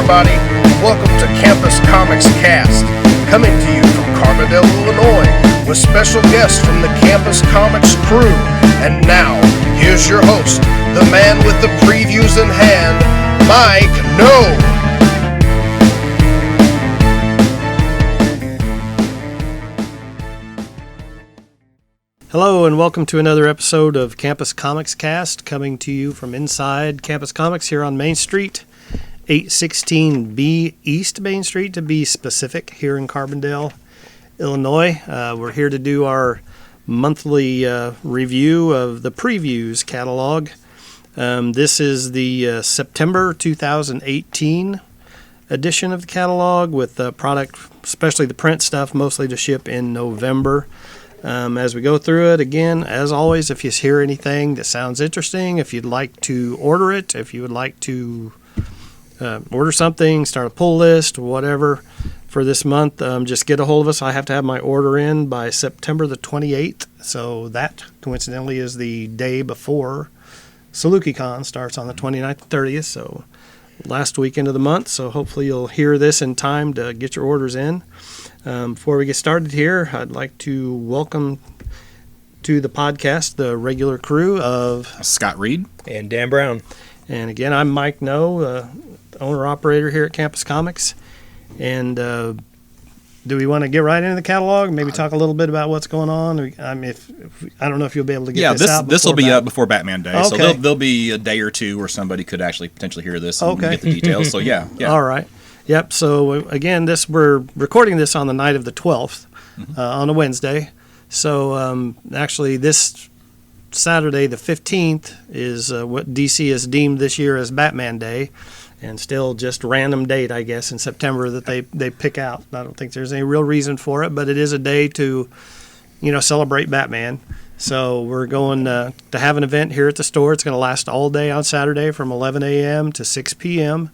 everybody, and welcome to Campus Comics Cast, coming to you from Carbondale, Illinois, with special guests from the Campus Comics crew. And now, here's your host, the man with the previews in hand, Mike No. Hello and welcome to another episode of Campus Comics Cast, coming to you from inside Campus Comics here on Main Street, 816B East Main Street to be specific, here in Carbondale, Illinois. We're here to do our monthly review of the Previews catalog. This is the September 2018 edition of the catalog with the product, especially the print stuff, mostly to ship in November. As we go through it, again, as always, if you hear anything that sounds interesting, if you'd like to order it, if you would like to order something, start a pull list, whatever, for this month, just get a hold of us. I have to have my order in by September the 28th, so that, coincidentally, is the day before SalukiCon starts on the 29th and 30th, so last weekend of the month, so hopefully you'll hear this in time to get your orders in. Before we get started here, I'd like to welcome to the podcast the regular crew of Scott Reed and Dan Brown. And again, I'm Mike No, owner-operator here at Campus Comics. And do we want to get right into the catalog? Maybe talk a little bit about what's going on? I mean, I don't know if you'll be able to get this out. This will be up before Batman Day, okay. So there'll be a day or two where somebody could actually potentially hear this and get the details. So yeah. All right. Yep. So again, we're recording this on the night of the 12th, on a Wednesday. So actually, this Saturday, the 15th, is what DC has deemed this year as Batman Day, and still just random date, I guess, in September that they pick out. I don't think there's any real reason for it, but it is a day to, celebrate Batman. So we're going to have an event here at the store. It's going to last all day on Saturday from 11 a.m. to 6 p.m.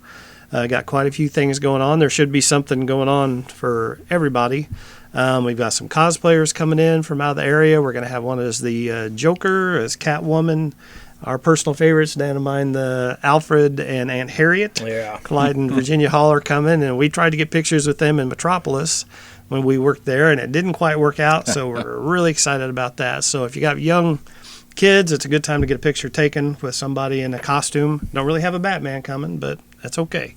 Got quite a few things going on. There should be something going on for everybody. We've got some cosplayers coming in from out of the area. We're going to have one as the Joker, as Catwoman. Our personal favorites, Dan and mine, the Alfred and Aunt Harriet. Yeah. Clyde and Virginia Hall are coming, and we tried to get pictures with them in Metropolis when we worked there, and it didn't quite work out, so we're really excited about that. So if you got young kids, it's a good time to get a picture taken with somebody in a costume. Don't really have a Batman coming, but that's okay.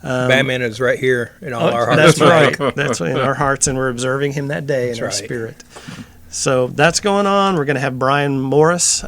Batman is right here in all our hearts. That's right. That's in our hearts, and we're observing him that day in our spirit. So that's going on. We're going to have Brian Morris,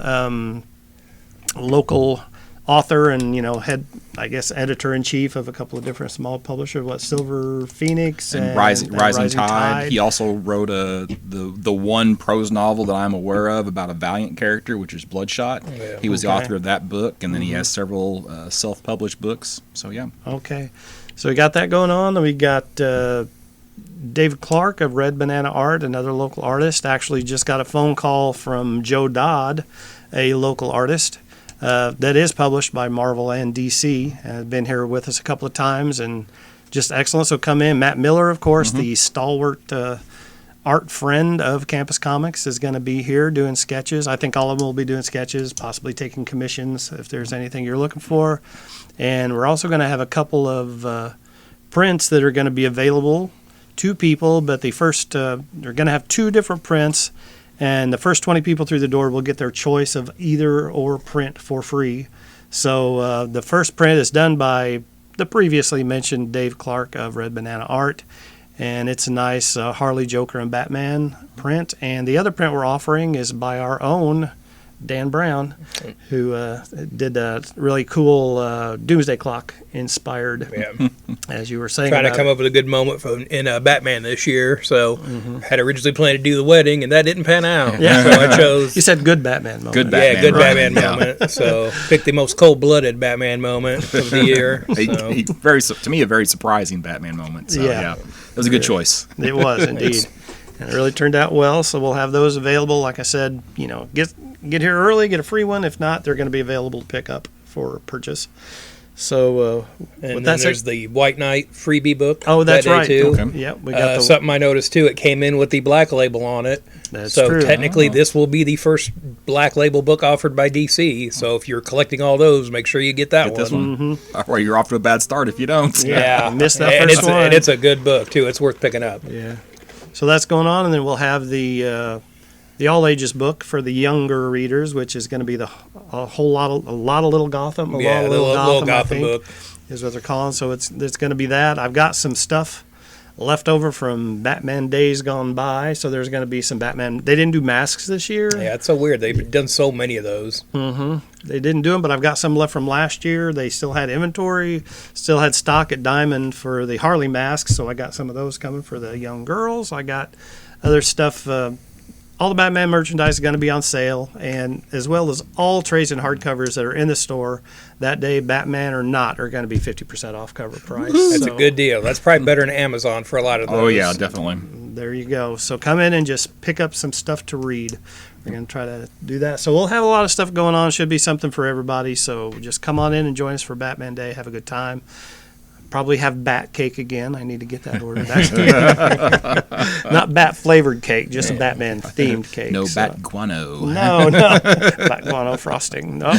local author and head, I guess, editor-in-chief of a couple of different small publishers. Silver Phoenix and Rising Tide. He also wrote the one prose novel that I'm aware of about a Valiant character, which is Bloodshot. Yeah. He was the author of that book, and then he has several self-published books. So yeah. Okay, so we got that going on, and we got David Clark of Red Banana Art, another local artist. Actually, just got a phone call from Joe Dodd, a local artist. That is published by Marvel and DC. Has been here with us a couple of times and just excellent. So come in. Matt Miller, of course, the stalwart art friend of Campus Comics, is going to be here doing sketches. I think all of them will be doing sketches, possibly taking commissions if there's anything you're looking for. And we're also going to have a couple of prints that are going to be available to people, but the first, they're going to have two different prints. And the first 20 people through the door will get their choice of either or print for free. So the first print is done by the previously mentioned Dave Clark of Red Banana Art. And it's a nice Harley, Joker, and Batman print. And the other print we're offering is by our own Dan Brown, who did a really cool Doomsday Clock inspired, as you were saying. Trying to come up with a good moment in Batman this year. So had originally planned to do the wedding, and that didn't pan out. Yeah. So I chose... You said good Batman moment. Good Batman, good Batman moment. So picked the most cold-blooded Batman moment of the year. So. To me, a very surprising Batman moment. So, yeah. It was a good choice. It was, indeed. And it really turned out well, so we'll have those available. Like I said, get here early, get a free one. If not, they're going to be available to pick up for purchase. So And with then that there's said, the White Knight freebie book. oh, that's that day right. Too. Okay. Yep, we got the. Something I noticed too, it came in with the black label on it. That's so true. technically, this will be the first black label book offered by DC. So if you're collecting all those, make sure you get that Get this one. Mm-hmm. Or you're off to a bad start if you don't. Yeah, missed that and first it's one. and it's a good book too. It's worth picking up. Yeah. So that's going on, and then we'll have the all ages book for the younger readers, which is going to be a lot of Little Gotham, a lot Yeah, of the Little little Gotham, I Gotham think, book. is what they're calling. So it's going to be that. I've got some stuff left over from Batman Days Gone By, so there's going to be some Batman. They didn't do masks this year. Yeah, it's so weird. They've done so many of those. They didn't do them, but I've got some left from last year. They still had inventory, still had stock at Diamond for the Harley masks, so I got some of those coming for the young girls. I got other stuff. All the Batman merchandise is going to be on sale, and as well as all trades and hardcovers that are in the store that day, Batman or not, are going to be 50% off cover price. That's So a good deal. That's probably better than Amazon for a lot of those. Oh yeah, definitely. there you go. So come in and just pick up some stuff to read. We're going to try to do that. So we'll have a lot of stuff going on. Should be something for everybody. So just come on in and join us for Batman Day. Have a good time. Probably have bat cake again. I need to get that ordered. Not bat flavored cake, just a Batman themed cake. No So- bat guano. No, bat guano frosting. No.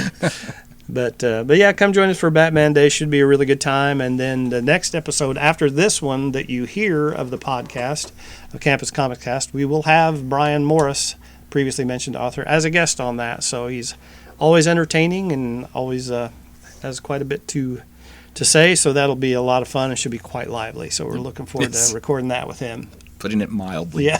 But yeah, come join us for Batman Day. Should be a really good time. And then the next episode after this one that you hear of the podcast of Campus Comics Cast, we will have Brian Morris, previously mentioned author, as a guest on that. So he's always entertaining and always has quite a bit to say. So that'll be a lot of fun and should be quite lively. So we're looking forward Yes. to recording that with him. Putting it mildly. Yeah.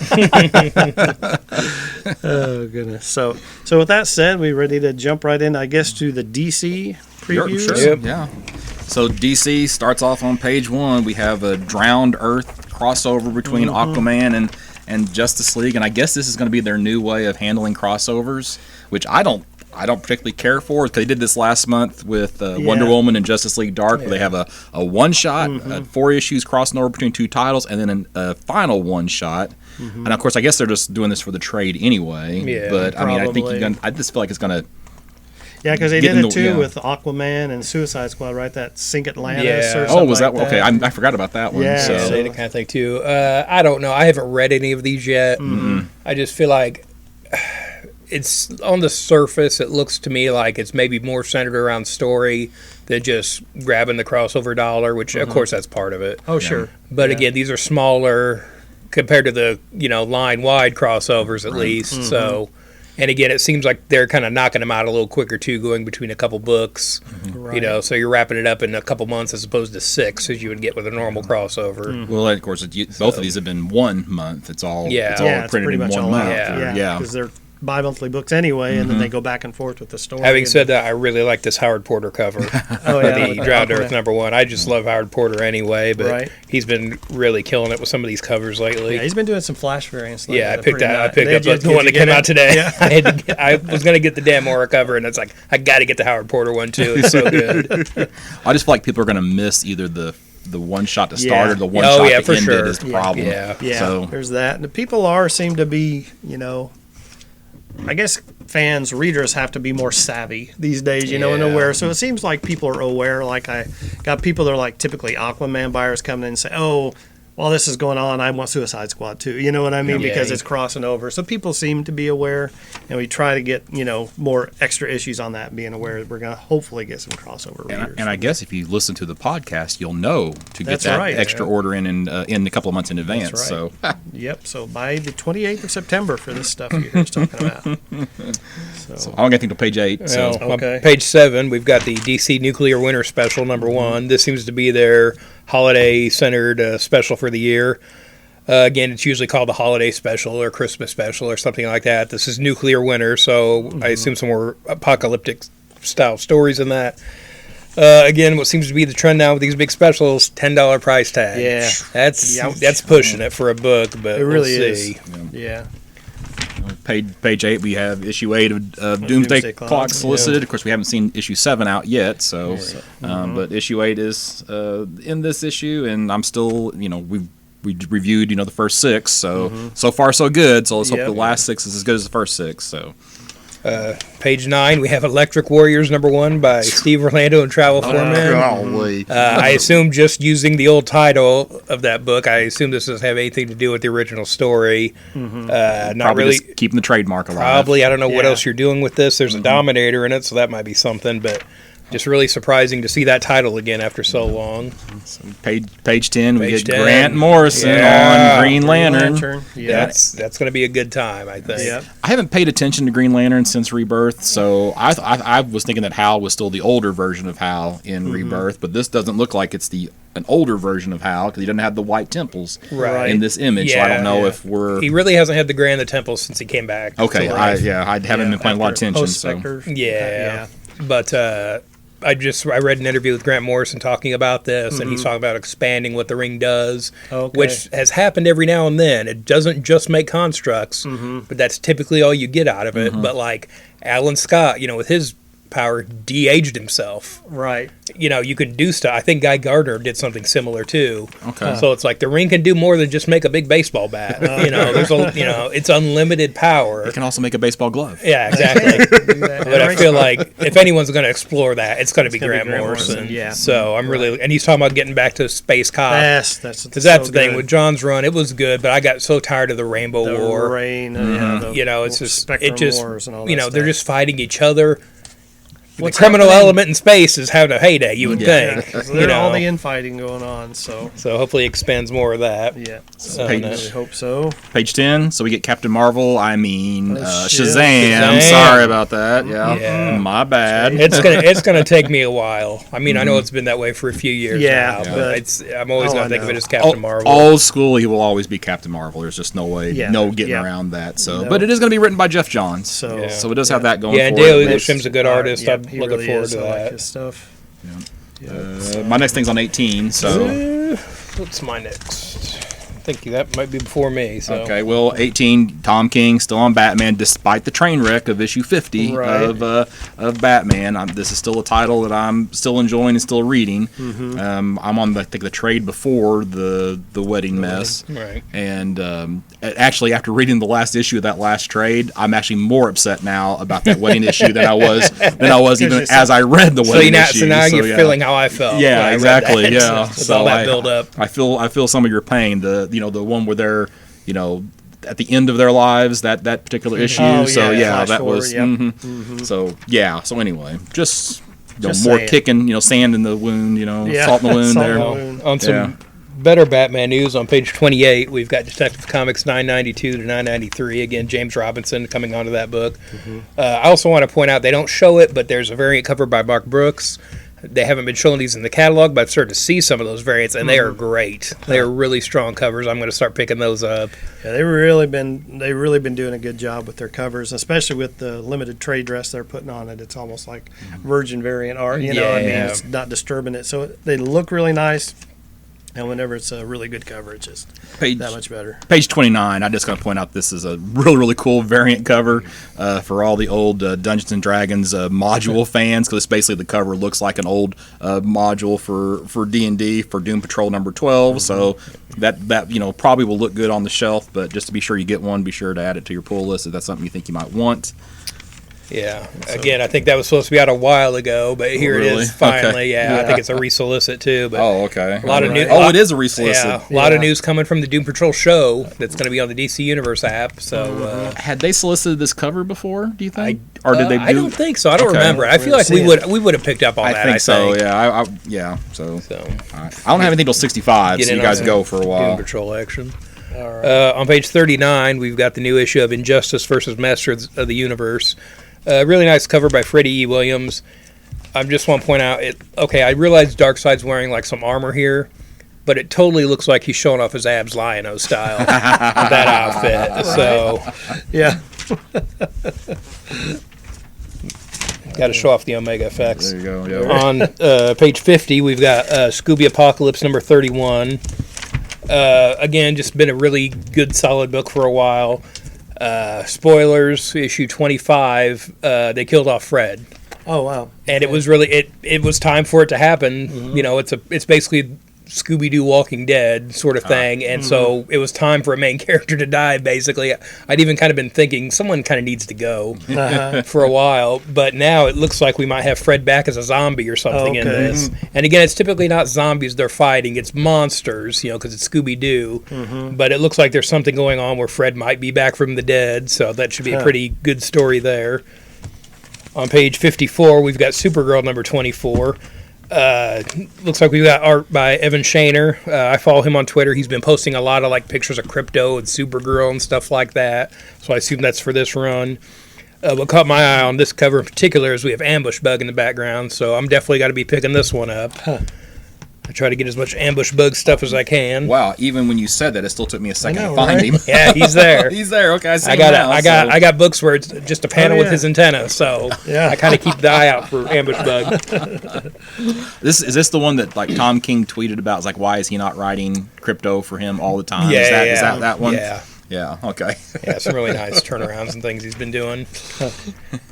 Oh goodness. So with that said, we ready to jump right in, I guess, to the DC previews. Sure. Yep. Yeah. So DC starts off on page 1. We have a Drowned Earth crossover between Aquaman and Justice League, and I guess this is going to be their new way of handling crossovers, which I don't particularly care for, because they did this last month with Wonder Woman and Justice League Dark, where they have a one shot, 4 issues crossing over between 2 titles, and then a final one shot. And of course, I guess they're just doing this for the trade anyway. Yeah, but I mean, I think probably. I just feel like it's gonna. Yeah, because they Get did in it the- too yeah. with Aquaman and Suicide Squad, right? That Sink Atlantis Yeah. or Oh, something was that like okay? I forgot about that one. Yeah, So. so- Say the kind of thing too. I don't know. I haven't read any of these yet. I just feel like it's on the surface. It looks to me like it's maybe more centered around story than just grabbing the crossover dollar, which of course that's part of it. Oh, sure. But Yeah. again, these are smaller compared to the line wide crossovers at least. So, and again, it seems like they're kind of knocking them out a little quicker too, going between a couple books. Right. So you're wrapping it up in a couple months as opposed to 6 as you would get with a normal crossover. Well, of course, both of these have been 1 month. It's all Yeah. it's all Yeah, it's printed pretty in much 1 all month. out. Yeah. Because they're bi-monthly books anyway, and then they go back and forth with the story. Having and- said that, I really like this Howard Porter cover. oh, yeah, The with Drowned Aquaman. Earth #1. I just love Howard Porter anyway, but Right. he's been really killing it with some of these covers lately. Yeah, he's been doing some Flash variants. lately Yeah, I that are picked pretty out. I nice. picked Did up you- the did one you that get came out it? today. Yeah. I was gonna get the Dan Mora cover, and it's like I got to get the Howard Porter one too. It's so good. I just feel like people are going to miss either the one shot to start Yeah. or the one Oh, shot yeah, to for end sure. it is the problem. Yeah. Yeah, So there's that. And the people seem to be, I guess fans, readers have to be more savvy these days, and Yeah. aware. So it seems like people are aware. Like I got people that are like typically Aquaman buyers coming in and say, oh, while this is going on, I want Suicide Squad too. You know what I mean? Yeah. Because it's crossing over. So people seem to be aware, and we try to get, more extra issues on that, being aware that we're going to hopefully get some crossover readers. And I guess if you listen to the podcast, you'll know to get That's that right. extra order in a couple of months in advance. right. So Yep. So by the 28th of September for this stuff you hear us talking about. So, I don't get anything till page 8. So Well, Okay. on page 7, we've got the DC Nuclear Winter Special #1. This seems to be their holiday-centered special for the year. Again, it's usually called the Holiday Special or Christmas Special or something like that. This is Nuclear Winter, so I assume some more apocalyptic-style stories in that. Again, what seems to be the trend now with these big specials, $10 price tag. Yeah. Youch. That's pushing it for a book, but It really we'll is. see. yeah. page 8, we have issue 8 of Doomsday Clock solicited. Of course, we haven't seen issue 7 out yet. So, but issue 8 is in this issue, and I'm still, we reviewed, the first 6. So so far so good. So let's hope Yep. the last 6 is as good as the first 6. So. Page 9, we have Electric Warriors #1 by Steve Orlando and Travel Foreman. Golly. I assume just using the old title of that book, I assume this doesn't have anything to do with the original story. Not Probably really. just keeping the trademark alive. Probably. I don't know what Yeah. else you're doing with this. There's a Dominator in it, so that might be something, but just really surprising to see that title again after so long. Page 10, we Page get 10. Grant Morrison Yeah. on Green Lantern. Yeah. That's going to be a good time, I think. Yep. I haven't paid attention to Green Lantern since Rebirth, so I was thinking that Hal was still the older version of Hal in Rebirth, but this doesn't look like it's an older version of Hal because he doesn't have the white temples Right. in this image. So I don't know if we're He really hasn't had the Grand the Temple since he came back. okay. to I life. haven't been paying a lot of attention. So Post-Spectre. Yeah. But I read an interview with Grant Morrison talking about this, and he's talking about expanding what the ring does, Okay. which has happened every now and then. It doesn't just make constructs, but that's typically all you get out of it. But like Alan Scott, with his power, de-aged himself. Right. You can do stuff. I think Guy Gardner did something similar too. Okay. So it's like the ring can do more than just make a big baseball bat. It's unlimited power. it can also make a baseball glove. Yeah, exactly. But I feel like if anyone's going to explore that, it's going to be gonna be Grant Grant Morrison. Morrison, yeah. So I'm really, and he's talking about getting back to Space Cop. That's Because that's so the thing good. with John's run, it was good, but I got so tired of the Rainbow the War. rain. It's just Spectrum it Wars and all they're that stuff. just fighting each other. What's the criminal happening- element in space is having a heyday, you would Yeah, think. 'cause there's all the infighting going on. So So hopefully it expands more of that. yeah, So, Page- I really hope so. Page 10, so we get Captain Marvel. I mean, shit. Shazam. Shazam. Sorry about that. Yeah, Yeah. my bad. It's gonna take me a while. I mean, I know it's been that way for a few years Yeah, now, but- but I'm always Oh, gonna I think of know. it as Captain Marvel. Old school, he will always be Captain Marvel. There's just no way, Yeah, no getting yeah. around that. So, No. but it is going to be written by Jeff Johns. So Yeah. So it does have that going Yeah, and for Dale it. Eagleshim's a good artist. Yeah, I'm he looking really forward is. to I like that. his stuff. My next thing's on 18. So What's my next? I think that might be before me. So okay, well, 18. Tom King still on Batman, despite the train wreck of issue 50 Right. of Batman. This is still a title that I'm still enjoying and still reading. I'm on I think the trade before the wedding mess. Right. And actually, after reading the last issue of that last trade, I'm actually more upset now about that wedding issue than I was even as I read the wedding issue. So now you're yeah. feeling how I felt. when Yeah, I read exactly. that. Yeah, With all that build up. I feel some of your pain. The one where they're at the end of their lives, that particular issue. Oh, so yeah, yeah, flash that forward, was. yep. So yeah. So anyway, just, Just more saying. kicking, sand in the wound. Yeah, Salt in the wound salt in there. the Well, wound. on some Yeah. better Batman news, on page 28, we've got Detective Comics 992 to 993. Again, James Robinson coming onto that book. I also want to point out, they don't show it, but there's a variant cover by Mark Brooks. They haven't been showing these in the catalog, but I've started to see some of those variants, and they are great. They are really strong covers. I'm going to start picking those up. Yeah, they've really been doing a good job with their covers, especially with the limited trade dress they're putting on it. It's almost like Virgin variant art. I mean, Yeah. it's not disturbing it, so they look really nice. And whenever it's a really good cover, it's just Page that much better. Page 29, I'm just going to point out this is a really, really cool variant cover for all the old Dungeons & Dragons module fans, because basically the cover looks like an old module for D&D for Doom Patrol number 12, so that probably will look good on the shelf, but just to be sure you get one, be sure to add it to your pull list if that's something you think you might want. Yeah. Again, I think that was supposed to be out a while ago, but here it Really? is finally. Okay. Yeah, I think it's a resolicit too. But Oh, okay. a lot of new. Oh, it is a resolicit. Yeah, a lot of Yeah. news coming from the Doom Patrol show that's going to be on the DC Universe app. So Had they solicited this cover before, do you think? Or did they do? I don't think so. I don't Okay. remember. I feel like see we would have picked up on I that. think so, think. yeah. Yeah, so. So All right. I don't have anything till 65, Get so in you on guys some go for a Doom while. Patrol action. All right. On page 39, we've got the new issue of Injustice versus Masters of the Universe. Really nice cover by Freddie E. Williams. I just want to point out, I realize Darkseid's wearing like some armor here, but it totally looks like he's showing off his abs Lion-O style with that outfit. So, Yeah. got to show off the Omega effects. There you go. Yeah. On page 50, we've got Scooby Apocalypse number 31. Again, just been a really good, solid book for a while. Spoilers, issue 25, they killed off Fred. Oh wow. And it was really, it was time for it to happen. It's basically Scooby-Doo Walking Dead sort of thing, and so it was time for a main character to die, basically. I'd even kind of been thinking someone kind of needs to go for a while, but now it looks like we might have Fred back as a zombie or something in this. And again, it's typically not zombies they're fighting, it's monsters, because it's Scooby-Doo, but it looks like there's something going on where Fred might be back from the dead, so that should be a pretty good story there. On page 54, we've got Supergirl number 24. Looks like we've got art by Evan Shaner. I follow him on Twitter. He's been posting a lot of pictures of Crypto and Supergirl and stuff like that. So I assume that's for this run. What caught my eye on this cover in particular is we have Ambush Bug in the background. So I'm definitely got to be picking this one up. I try to get as much Ambush Bug stuff as I can. Wow, even when you said that, it still took me a second to find him. Yeah, he's there. He's there. Okay, I got books where it's just a panel with his antenna, so I kind of keep the eye out for Ambush Bug. Is this the one that Tom King tweeted about? It's like, why is he not writing Crypto for him all the time? Yeah, is that that one? Yeah. Yeah, okay. Yeah, some really nice turnarounds and things he's been doing.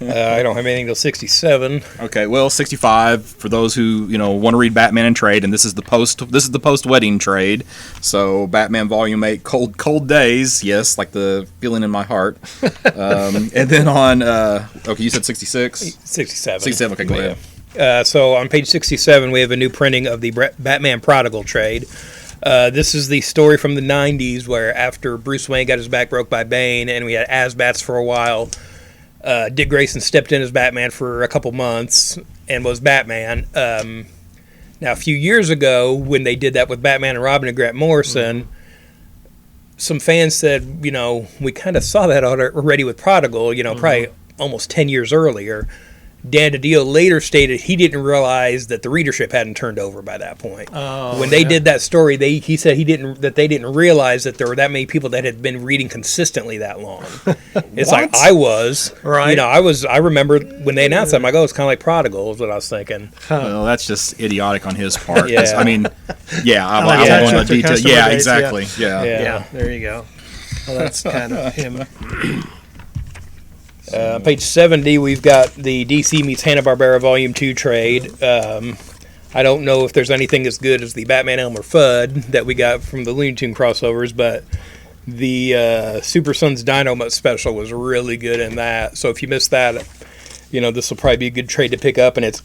I don't have anything till 67. Okay, well, 65 for those who want to read Batman in trade, and this is the post wedding trade. So Batman Volume 8, Cold Days, yes, like the feeling in my heart. And then on okay, you said 66? 67. 67. Okay, go ahead. So on page 67, we have a new printing of the Batman Prodigal trade. This is the story from the 90s where after Bruce Wayne got his back broke by Bane and we had Asbats for a while, Dick Grayson stepped in as Batman for a couple months and was Batman. Now, a few years ago, when they did that with Batman and Robin and Grant Morrison, some fans said, we kind of saw that already with Prodigal, probably almost 10 years earlier. Dan DiDio later stated he didn't realize that the readership hadn't turned over by that point. When they did that story, he said they didn't realize that there were that many people that had been reading consistently that long. It's like I was, right? I remember when they announced that, I'm like, it's kind of like Prodigal is what I was thinking. Well, that's just idiotic on his part. Yeah. I mean, I like won't go into that. detail. Yeah, exactly. Yeah, there you go. Well, that's kind of him. Page 70, we've got the DC meets Hanna-Barbera Volume 2 trade. I don't know if there's anything as good as the Batman Elmer Fudd that we got from the Looney Tune crossovers, but the Super Sons Dynamite special was really good in that. So if you missed that, this will probably be a good trade to pick up, and it's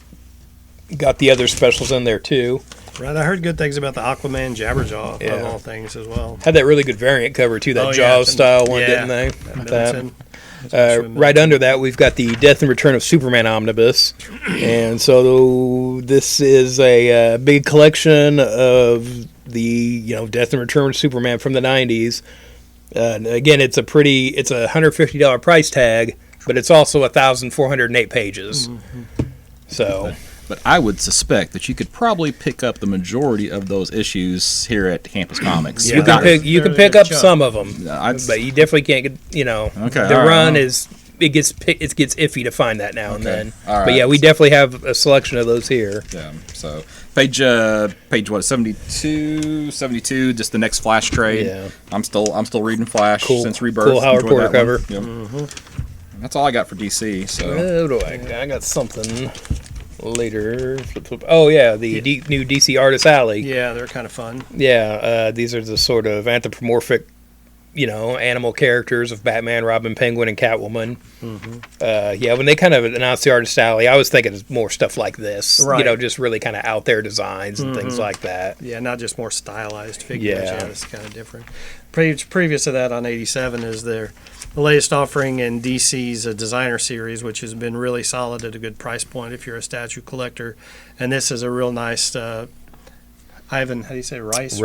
got the other specials in there too. Right, I heard good things about the Aquaman Jabberjaw of all things as well. Had that really good variant cover too, that Jaws style one, didn't they? Right under that, we've got the Death and Return of Superman omnibus, and so this is a big collection of the Death and Return of Superman from the 90s. Again, it's a $150 price tag, but it's also 1,408 pages. So. But I would suspect that you could probably pick up the majority of those issues here at Campus Comics. You can pick up some of them, but you definitely can't get. The run is it gets iffy to find that now and then. All but right. we definitely have a selection of those here. Yeah. So page what 72, just the next Flash trade. Yeah. I'm still reading Flash since Rebirth. Cool Howard Enjoyed Porter that cover. Yep. That's all I got for DC. So I got something later. Oh yeah, the new DC Artist Alley. Yeah, they're kind of fun. Yeah, these are the sort of anthropomorphic, animal characters of Batman, Robin, Penguin, and Catwoman. When they kind of announced the Artist Alley, I was thinking more stuff like this. Right. Just really kind of out there designs and things like that. Yeah, not just more stylized figures. Yeah. It's kind of different. Previous to that, on 87 is the latest offering in DC's designer series, which has been really solid at a good price point if you're a statue collector. And this is a real nice Ivan, how do you say, Reyes,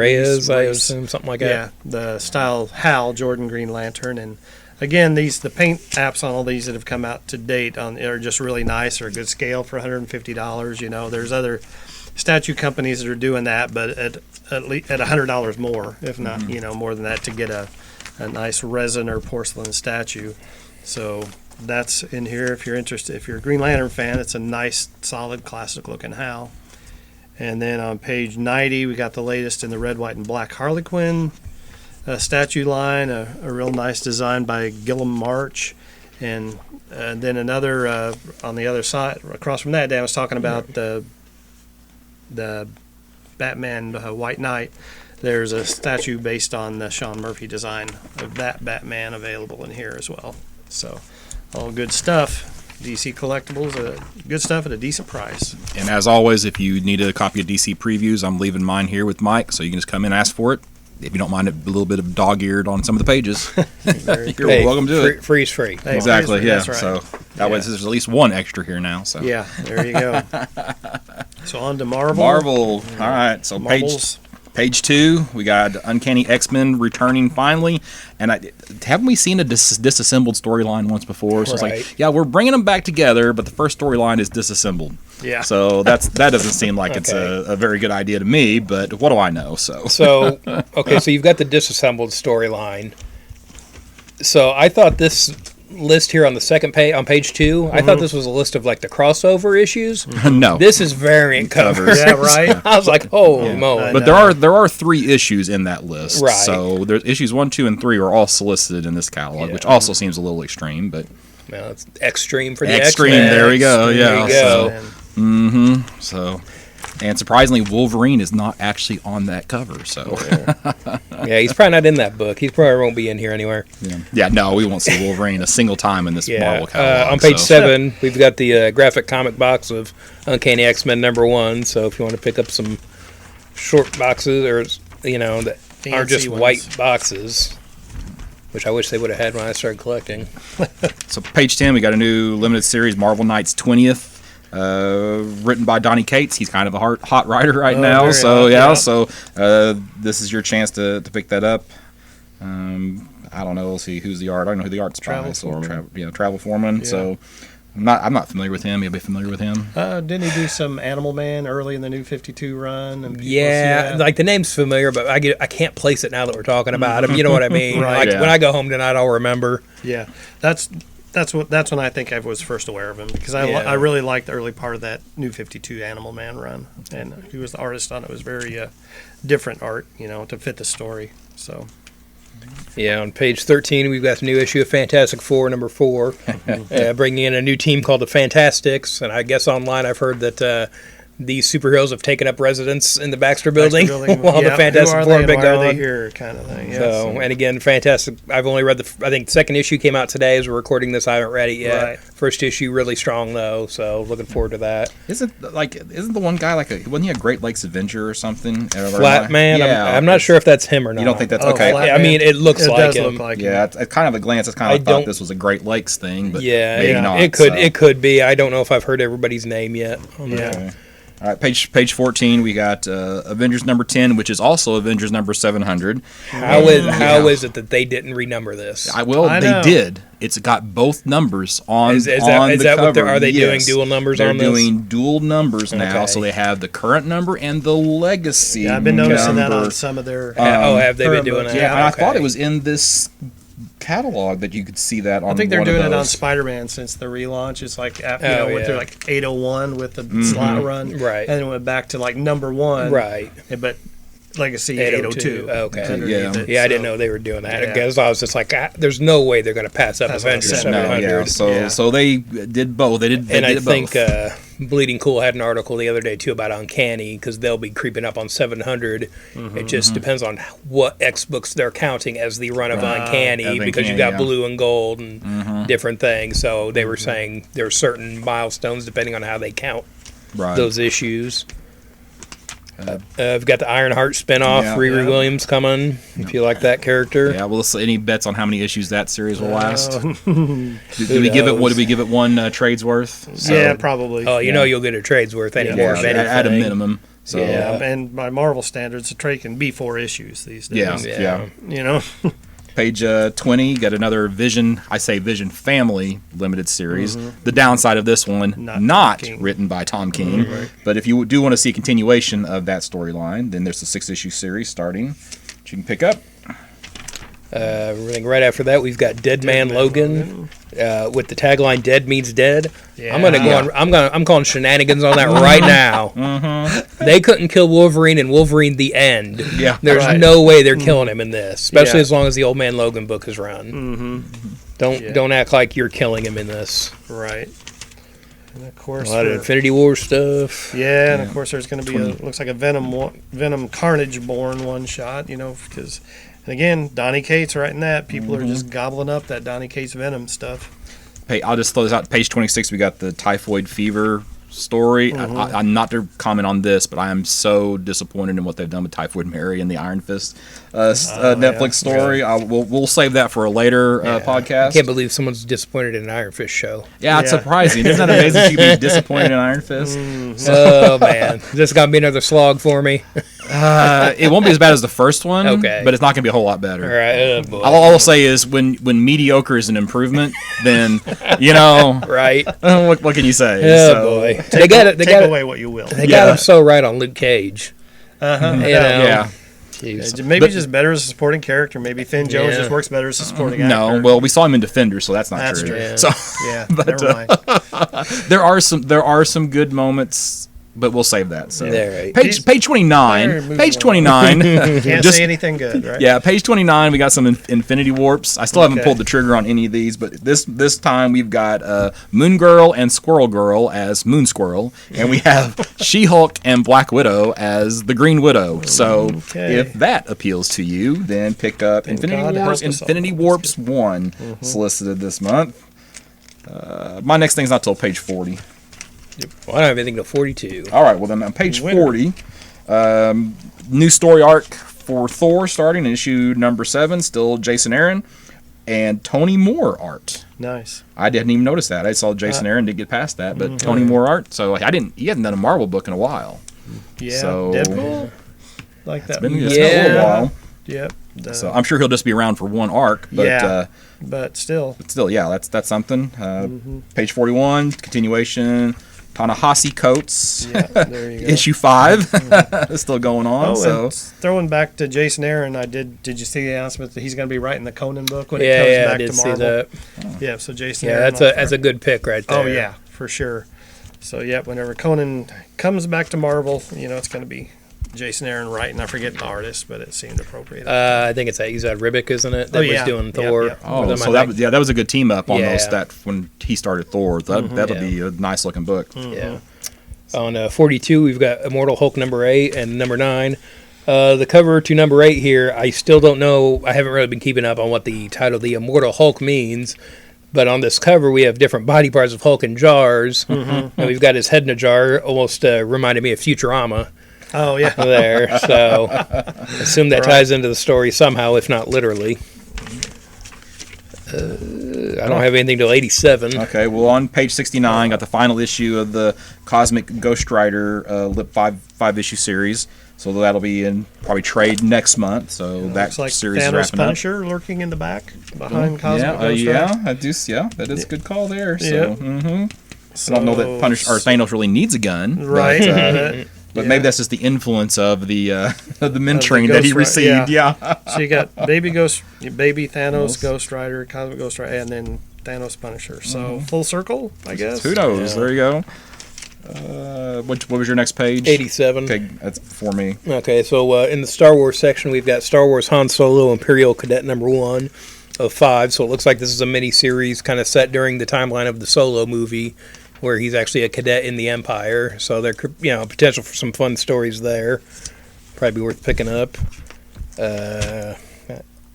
I assume, something like that. Yeah, the style Hal, Jordan Green Lantern. And again, the paint apps on all these that have come out to date are just really nice. They're a good scale for $150. There's other statue companies that are doing that, but at least at $100 more, if not more than that, to get a nice resin or porcelain statue. So that's in here if you're interested. If you're a Green Lantern fan, it's a nice, solid, classic-looking Hal. And then on page 90, we got the latest in the red, white, and black Harley Quinn statue line, a real nice design by Gillum March. And then another on the other side, across from that, Dan was talking about the Batman White Knight, there's a statue based on the Sean Murphy design of that Batman available in here as well. So, all good stuff. DC Collectibles, good stuff at a decent price. And as always, if you need a copy of DC Previews, I'm leaving mine here with Mike, so you can just come in and ask for it. If you don't mind a little bit of dog-eared on some of the pages, you're welcome to it. Freeze free. Hey, Exactly, freeze free, yeah. that's right. So that way, there's at least one extra here now. So Yeah, there you go. So on to Marvel. Marvel. All right, so Marvels. Page 2, we got Uncanny X-Men returning finally, and haven't we seen a disassembled storyline once before? So it's Right. like, yeah, we're bringing them back together, but the first storyline is disassembled. Yeah. So that doesn't seem like it's Okay. a very good idea to me, but what do I know? So, okay, so you've got the disassembled storyline. So I thought this list here on the second page, on page 2, I thought this was a list of like the crossover issues. No. This is variant covers. Yeah, right. I was like, holy moly. But there are 3 issues in that list. Right. So there's issues 1, 2, and 3 are all solicited in this catalog, Yeah. which also seems a little extreme, but Well, it's extreme for the extreme. X-Men. There we go. There Yeah. you go. And So, and surprisingly, Wolverine is not actually on that cover. So, Yeah, he's probably not in that book. He probably won't be in here anywhere. yeah, no, we won't see Wolverine a single time in this Yeah. Marvel catalog. On page so. 7, we've got the graphic comic box of Uncanny X-Men #1. So if you want to pick up some short boxes or, that aren't just Fancy ones. white boxes, which I wish they would have had when I started collecting. So page 10, we got a new limited series, Marvel Knights 20th. Written by Donny Cates. He's kind of a hot writer right now. very So hot, yeah, yeah. so this is your chance to pick that up. I don't know. Let's see who's the art. I don't know who the art's by. Travel So Foreman. Travel Foreman. Yeah. So I'm not familiar with him. You'll be familiar with him. didn't he do some Animal Man early in the New 52 run? And people see Yeah, that? like the name's familiar, but I can't place it now that we're talking about him. You know what I mean? Right. Like Yeah. when I go home tonight, I'll remember. Yeah, that's when I think I was first aware of him, because Yeah. I really liked the early part of that New 52 Animal Man run, and he was the artist on it. It was very different art, to fit the story. So Yeah, on page 13, we've got the new issue of Fantastic Four, #4, bringing in a new team called the Fantastics. And I guess online I've heard that these superheroes have taken up residence in the Baxter Building, while the Fantastic Four Four have been why are they gone. here, kind of thing. Yeah. So, and again, Fantastic. I've only read I think the second issue came out today as we're recording this. I haven't read it yet. Right. First issue really strong though, so looking forward to that. Isn't the one guy wasn't he a Great Lakes Avenger or something? Flat Man. Yeah, I'm not sure if that's him or not. You don't think that's Oh, okay? Flat Yeah, I mean, Man. it looks like does him. look like Yeah, him. at kind of a glance, it's kind I of thought don't- this was a Great Lakes thing, but Yeah, maybe yeah. not. It could so. it could be. I don't know if I've heard everybody's name yet. On that. Yeah. All right, page 14, we got Avengers #10, which is also Avengers #700. How is it that they didn't renumber this? I They know. did. It's got both numbers on Is that on is the that what cover. are they doing Yes. dual numbers They're on this? doing dual numbers now, Okay. so they have the current number and the legacy. Yeah, I've been noticing that number. on some of their. Have they been current doing books. that? Yeah, and I Okay. thought it was in this catalog that you could see that on. I think they're one of doing it on those. Spider-Man since the relaunch. It's like Oh, went yeah. through like 801 with the Mm-hmm. slot run, Right. and then went back to like #1, Right. But Legacy 802. 802. Okay. underneath Yeah. it, Yeah, I so- didn't know they were doing that. Yeah. Because I was just like, there's no way they're going to pass up That's what I Avengers said. No, 700. yeah. So Yeah. so they did both. They did. They And I did think both. Bleeding Cool had an article the other day too about Uncanny because they'll be creeping up on 700. It just depends on what X books they're counting as the run of Uncanny of because you've Uncanny, got yeah. blue and gold and different things. So they were saying there are certain milestones depending on how they count right. those issues. We've got the Ironheart spinoff, Yeah. Riri Yeah. Williams coming. If you like that character, Yeah. Well, so any bets on how many issues that series will last? Oh, Did we give it? What knows? did we give it? One trade's worth. So, yeah, probably. oh, you know you'll get a trade's worth any yeah, more of at a anything. minimum. So Yeah, and by Marvel standards, a trade can be 4 issues these days. yeah, Yeah. yeah. You know, Page 20, got another Vision. I say Vision Family limited series. The downside of this one, Not not King. written by Tom King. But if you do want to see a continuation of that storyline, then there's a 6-issue series starting that you can pick up. Right after that, we've got Dead Man Logan with the tagline "Dead means dead." Yeah. I'm gonna go. I'm calling shenanigans on that right now. They couldn't kill Wolverine in Wolverine: The End. Yeah. There's Right. no way they're killing him in this, especially Yeah. as long as the Old Man Logan book is run. Don't act like you're killing him in this. right. And of course, A lot of for- Infinity War stuff. yeah, and of course there's going to be 20. looks like a Venom Carnage Born one shot, because, and again, Donny Cates writing that. People are just gobbling up that Donny Cates Venom stuff. Hey, I'll just throw this out. Page 26, we got the typhoid fever story. I'm not to comment on this, but I am so disappointed in what they've done with Typhoid Mary and the Iron Fist Netflix story. We'll save that for a later podcast. I can't believe someone's disappointed in an Iron Fist show. Yeah, it's Yeah. surprising. Isn't that amazing? You can be disappointed in Iron Fist. Oh man, this is gonna be another slog for me. It won't be as bad as the first one, Okay. but it's not going to be a whole lot better. All right, oh, boy. All I'll say is when mediocre is an improvement, then Right. what can you say? Oh So, boy, they got it. They Take got away it. what you will. They Yeah. got him so right on Luke Cage. You know? Yeah. Jeez. Maybe But- just better as a supporting character. Maybe Finn Jones Yeah. just works better as a supporting actor. No, well, we saw him in Defender, so that's not That's true. true. Yeah. So Yeah, but, never mind. there are some good moments, but we'll save that. So Yeah, right. page 29. Moving Page along. 29. Can't just- say anything good, right? Yeah, page 29, we got some Infinity Warps. I still haven't Okay. pulled the trigger on any of these, but this time we've got Moon Girl and Squirrel Girl as Moon Squirrel, and we have She-Hulk and Black Widow as the Green Widow. So Okay. if that appeals to you, then pick up Infinity God Wars, help us all. Infinity Warps 1, solicited this month. My next thing's not till page 40. Well, I don't have anything to 42. All right, well then on page Winner. 40, new story arc for Thor starting in issue number 7, still Jason Aaron and Tony Moore art. Nice. I didn't even notice that. I saw Jason Aaron didn't get past that, but Tony Moore art. So he hasn't done a Marvel book in a while. Yeah. So- Deadpool. Like that. It's been a little while. Yep. So I'm sure he'll just be around for one arc, but Yeah. But still. still, yeah, that's something. Page 41, continuation. Ta-Nehisi Coates, Yeah. There you go. issue 5, is still going on. Oh, so and throwing back to Jason Aaron, Did you see the announcement that he's going to be writing the Conan book when it Yeah, comes yeah, I back did to see Marvel? that. Yeah, so Jason Yeah, Aaron. that's a good pick right there. Oh yeah, for sure. So yeah, whenever Conan comes back to Marvel, it's going to be Jason Aaron writing. I forget the artist, but it seemed appropriate. I think it's he's Ribic, isn't it? That Oh, was yeah. doing Yep, Thor. yep. Oh, with him, so I that think. was, that was a good team up on Yeah. those that when he started Thor. That'll Yeah. be a nice looking book. Yeah. On 42, we've got Immortal Hulk number 8 and number 9. The cover to number 8 here, I still don't know. I haven't really been keeping up on what the title, the Immortal Hulk, means. But on this cover, we have different body parts of Hulk in jars. And we've got his head in a jar, almost reminded me of Futurama Oh yeah. there. So assume that ties into the story somehow, if not literally. I don't have anything till 87. Okay, well on page 69, got the final issue of the Cosmic Ghost Rider Lip 5 issue series. So that'll be in probably trade next month. So that Looks like series is Thanos wrapping Punisher lurking in the back behind up. Cosmic Yeah, Ghost Rider. that is a good call there. So, Yeah. I don't know that Punisher or Thanos really needs a gun, Right. But Yeah. maybe that's just the influence of the of the mentoring that Ghost he Rider, received. yeah. Yeah. So you got baby Thanos, Thanos. Ghost Rider, Cosmic Ghost Rider, and then Thanos Punisher. So full circle, I guess. Who knows? Yeah. There you go. What was your next page? 87. Okay, that's for me. Okay, so in the Star Wars section, we've got Star Wars Han Solo Imperial Cadet number 1 of 5. So it looks like this is a mini-series kind of set during the timeline of the Solo movie, where he's actually a cadet in the Empire. So there could, potential for some fun stories there. Probably be worth picking up.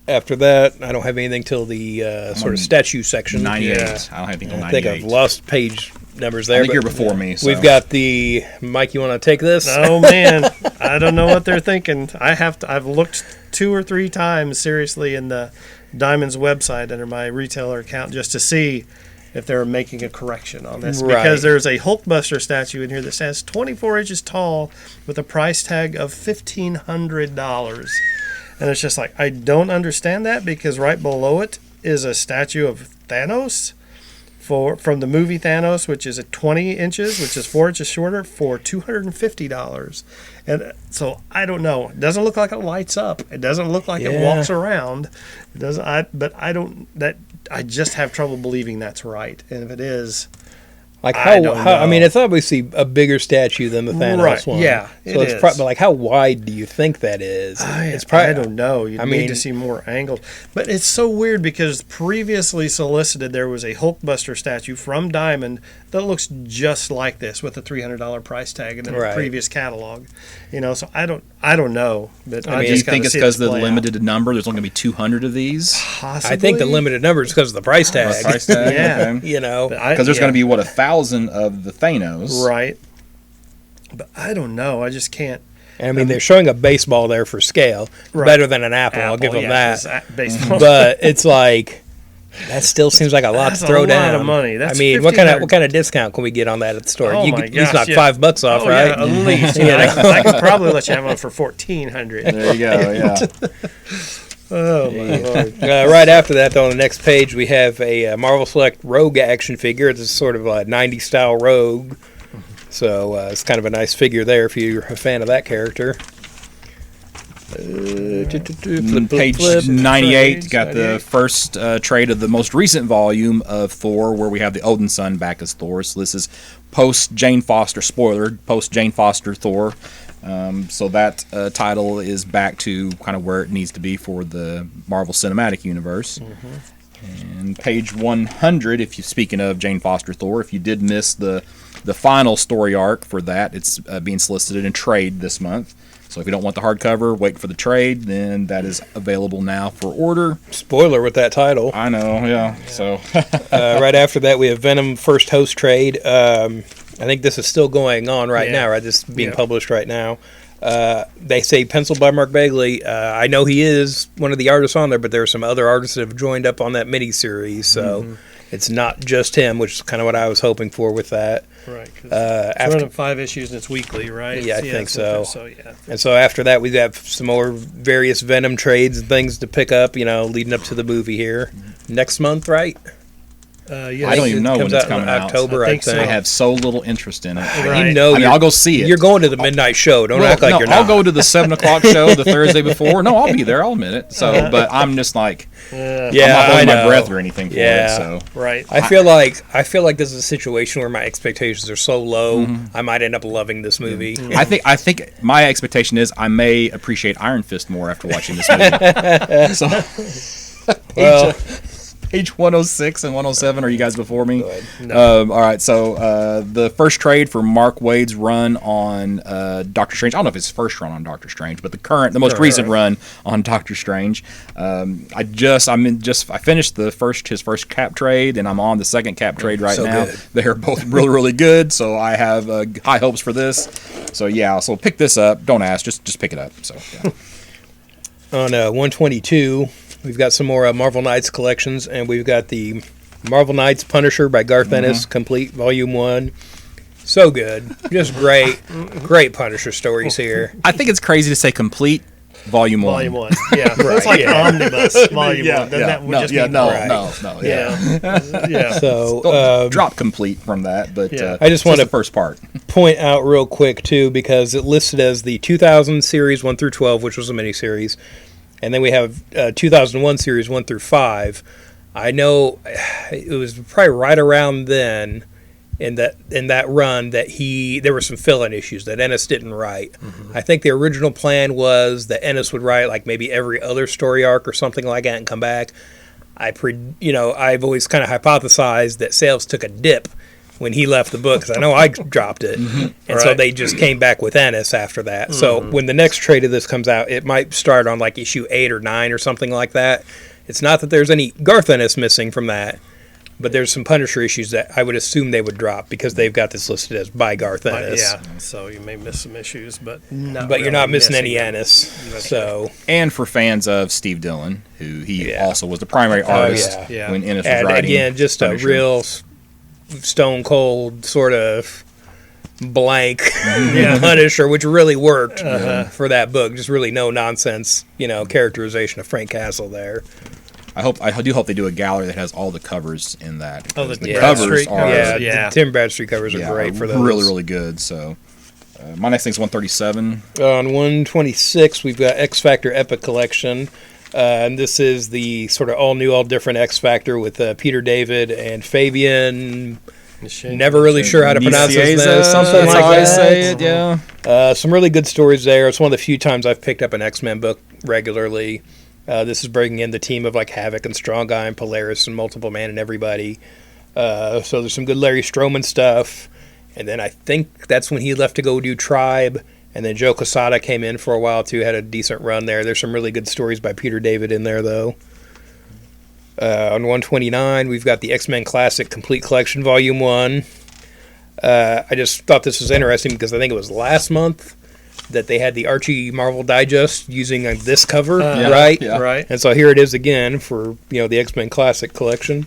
After that, I don't have anything till the sort of statue section. 98. Yeah. I don't have anything till I think 98. I've lost page numbers there. I think but you're before me. So. We've got the Mike. You want to take this? Oh man, I don't know what they're thinking. I've looked 2 or 3 times seriously in the Diamond's website under my retailer account just to see if they're making a correction on this, Right. because there's a Hulkbuster statue in here that says 24 inches tall with a price tag of $1,500, and it's just like, I don't understand that, because right below it is a statue of Thanos from the movie Thanos, which is at 20 inches, which is 4 inches shorter, for $250. And so I don't know. It doesn't look like it lights up. It doesn't look like it Yeah. walks around. It doesn't. But I don't. I just have trouble believing that's right. And if it is, Like I don't know. I mean, it's obviously a bigger statue than the Thanos Right, one. yeah, So it it's is. probably like, how wide do you think that is? It's probably, I don't know. You I need mean- to see more angles. But it's so weird because previously solicited there was a Hulkbuster statue from Diamond that looks just like this with a $300 price tag in the Right. previous catalog. So I don't know. But I mean, Do you just think gotta it's see because this of the play out. limited number? There's only going to be 200 of these. Possibly. I think the limited number is because of the price tag. Price tag? Yeah. Okay. You know, But I- Because there's yeah. going to be, what, 1,000 of the Thanos. Right. But I don't know. I just can't. I mean, they're showing a baseball there for scale, Right. better than an apple. I'll give them yeah, that. 'cause baseball. But it's like that still seems like a lot That's to throw a lot down. of money. That's I mean, what $1,500. kind of discount can we get on that at the store? Oh You my could at least gosh, knock yeah. $5 off, Oh, right? yeah, at least. I could probably let you have one for $1,400. There you go, yeah. Oh my lord. Right after that, though, on the next page, we have a Marvel Select Rogue action figure. It's sort of a 90s style Rogue. So it's kind of a nice figure there if you're a fan of that character. Page 98 got the first trade of the most recent volume of Thor, where we have the Odin son back as Thor. So this is post Jane Foster, spoiler, post Jane Foster Thor. So that title is back to kind of where it needs to be for the Marvel Cinematic Universe. And page 100, if you speaking of Jane Foster Thor, if you did miss the final story arc for that, it's being solicited in trade this month. So if you don't want the hardcover, wait for the trade, then that is available now for order. Spoiler with that title. I know, yeah. So Right after that, we have Venom First Host Trade. I think this is still going on right Yeah. now, right? This is being Yeah. published right now. They say penciled by Mark Bagley. I know he is one of the artists on there, but there are some other artists that have joined up on that miniseries, so it's not just him, which is kind of what I was hoping for with that. Right. 'cause it's After- running 5 issues and it's weekly, right? Yeah, I think so. So yeah. And so after that, we have some more various Venom trades and things to pick up, leading up to the movie here. Next month, right? Yeah. I don't even know when comes it's out in coming out. October, I I think think. so. I have so little interest in it. Right. You know, I mean, I'll go see it. You're going to the midnight show. Don't act like no, you're not. I'll go to the 7 o'clock show the Thursday before. No, I'll be there. I'll admit it. So, but I'm just like, Yeah, I'm not I holding my know. breath or anything for Yeah. it. So Right. I feel like this is a situation where my expectations are so low, I might end up loving this movie. I think my expectation is I may appreciate Iron Fist more after watching this movie. So, Well, page 106 and 107. Are you guys before me? No. All right. So the first trade for Mark Waid's run on Doctor Strange. I don't know if it's his first run on Doctor Strange, but the most recent run on Doctor Strange. I finished his first cap trade, and I'm on the second cap trade right So now. good. They are both really, really good. So I have high hopes for this. So yeah. So pick this up. Don't ask. Just pick it up. So yeah. on 122, we've got some more Marvel Knights collections, and we've got the Marvel Knights Punisher by Garth Ennis, complete Volume 1. So good. Just great Punisher stories here. I think it's crazy to say complete Volume 1. Volume 1. Yeah. It's like yeah. Omnibus Volume 1. Then that would just be no, right. no. Yeah. Yeah. So Don't drop complete from that, but Yeah. I just want wanna- the first part. point out real quick, too, because it listed as the 2000 series 1 through 12, which was a miniseries. And then we have 2001 series 1 through 5. I know it was probably right around then in that run that there were some fill-in issues that Ennis didn't write. I think the original plan was that Ennis would write like maybe every other story arc or something like that and come back. I've always kind of hypothesized that sales took a dip when he left the book, because I know I dropped it. And so Right. they just came back with Ennis after that. So when the next trade of this comes out, it might start on like issue 8 or 9 or something like that. It's not that there's any Garth Ennis missing from that, but there's some Punisher issues that I would assume they would drop because they've got this listed as by Garth Ennis. Yeah. So you may miss some issues, but But you're not missing any them. Ennis. That's So And for fans of Steve Dillon, who he Yeah. also was the primary artist yeah. when Ennis was and writing. again, just a Punisher. real stone cold sort of blank Punisher, which really worked for that book. Just really no nonsense, characterization of Frank Castle there. I do hope they do a gallery that has all the covers in that. Oh, the because Bradstreet covers are Yeah, Yeah. the Tim Bradstreet covers are great for those. really, really good. So my next thing's 137. On 126, we've got X Factor Epic Collection. And this is the sort of all new, all different X Factor with Peter David and Fabian Never really sure how to pronounce his name. Nicieza, Something that's like how I that. say it, yeah. Some really good stories there. It's one of the few times I've picked up an X-Men book regularly. This is bringing in the team of like Havoc and Strong Guy and Polaris and Multiple Man and everybody. So there's some good Larry Stroman stuff. And then I think that's when he left to go do Tribe. And then Joe Quesada came in for a while too, had a decent run there. There's some really good stories by Peter David in there though. On 129, we've got the X-Men Classic Complete Collection Volume 1. I just thought this was interesting because I think it was last month that they had the Archie Marvel Digest using this cover, right? Yeah. Right. And so here it is again for the X-Men Classic Collection.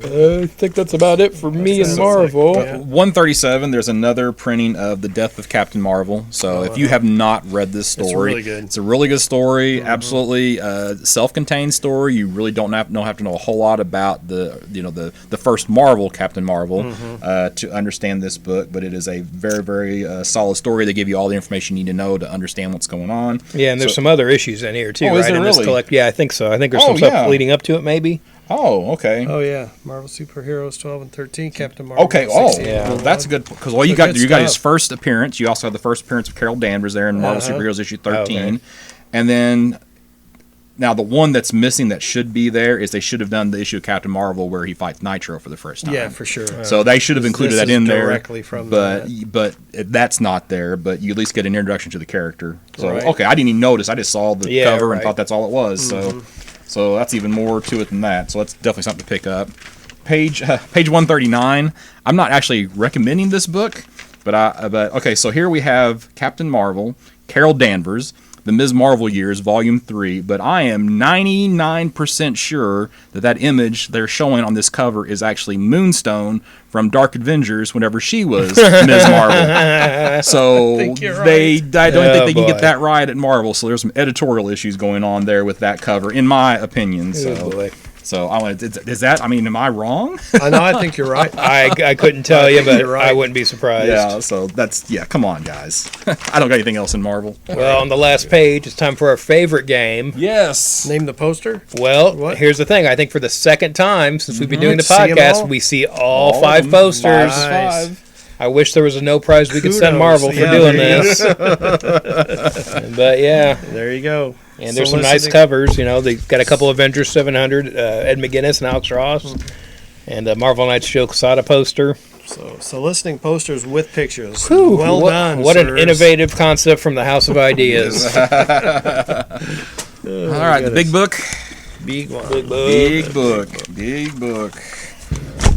I think that's about it for me and Marvel. 137, there's another printing of The Death of Captain Marvel. So if you have not read this story, really good. it's a really good story. Absolutely self-contained story. You really don't have to know a whole lot about the first Marvel, Captain Marvel, to understand this book. But it is a very, very solid story. They give you all the information you need to know to understand what's going on. Yeah, and there's some other issues in here too, Oh, right? is there in this really? yeah, I think so. I think there's some stuff leading up to it, maybe. Oh, okay. Oh yeah, Marvel Superheroes 12 and 13, Captain Marvel. Okay. 16, Yeah. Well, that's good because you got his first appearance. You also have the first appearance of Carol Danvers there in Marvel Superheroes issue 13, and then now the one that's missing that should be there is they should have done the issue of Captain Marvel where he fights Nitro for the first time. Yeah, for sure. So they should have included This that is in there directly from but that. but that's not there. But you at least get an introduction to the character. So Right. okay, I didn't even notice. I just saw the cover and right. thought that's all it was. So that's even more to it than that. So that's definitely something to pick up. Page 139. I'm not actually recommending this book, but okay. So here we have Captain Marvel, Carol Danvers, the Ms. Marvel years, Volume 3. But I am 99% sure that image they're showing on this cover is actually Moonstone from Dark Avengers whenever she was Ms. Marvel. So think you're I don't think they can boy. get that right at Marvel. So there's some editorial issues going on there with that cover, in my opinion. So I wanted. Is that? I mean, am I wrong? I know. I think you're right. I couldn't tell you, but you're right. I wouldn't be surprised. Yeah. So come on, guys. I don't got anything else in Marvel. Well, on the last page, it's time for our favorite game. Yes. Name the poster. Well, What? here's the thing. I think for the second time since we've been doing the See 'em podcast, all? we see all All 5 of them. posters. Nice. I wish there was a no prize we could send Kudos. Marvel for Yeah, doing there you this. But yeah, There you go. and there's some nice covers. They've got a couple Avengers 700, Ed McGuinness and Alex Ross, and Marvel Knights Joe Quesada poster. So soliciting posters with pictures. Whew, Well done. What an sirs. innovative concept from the House of Ideas. All right, the big book. Big one. Big book.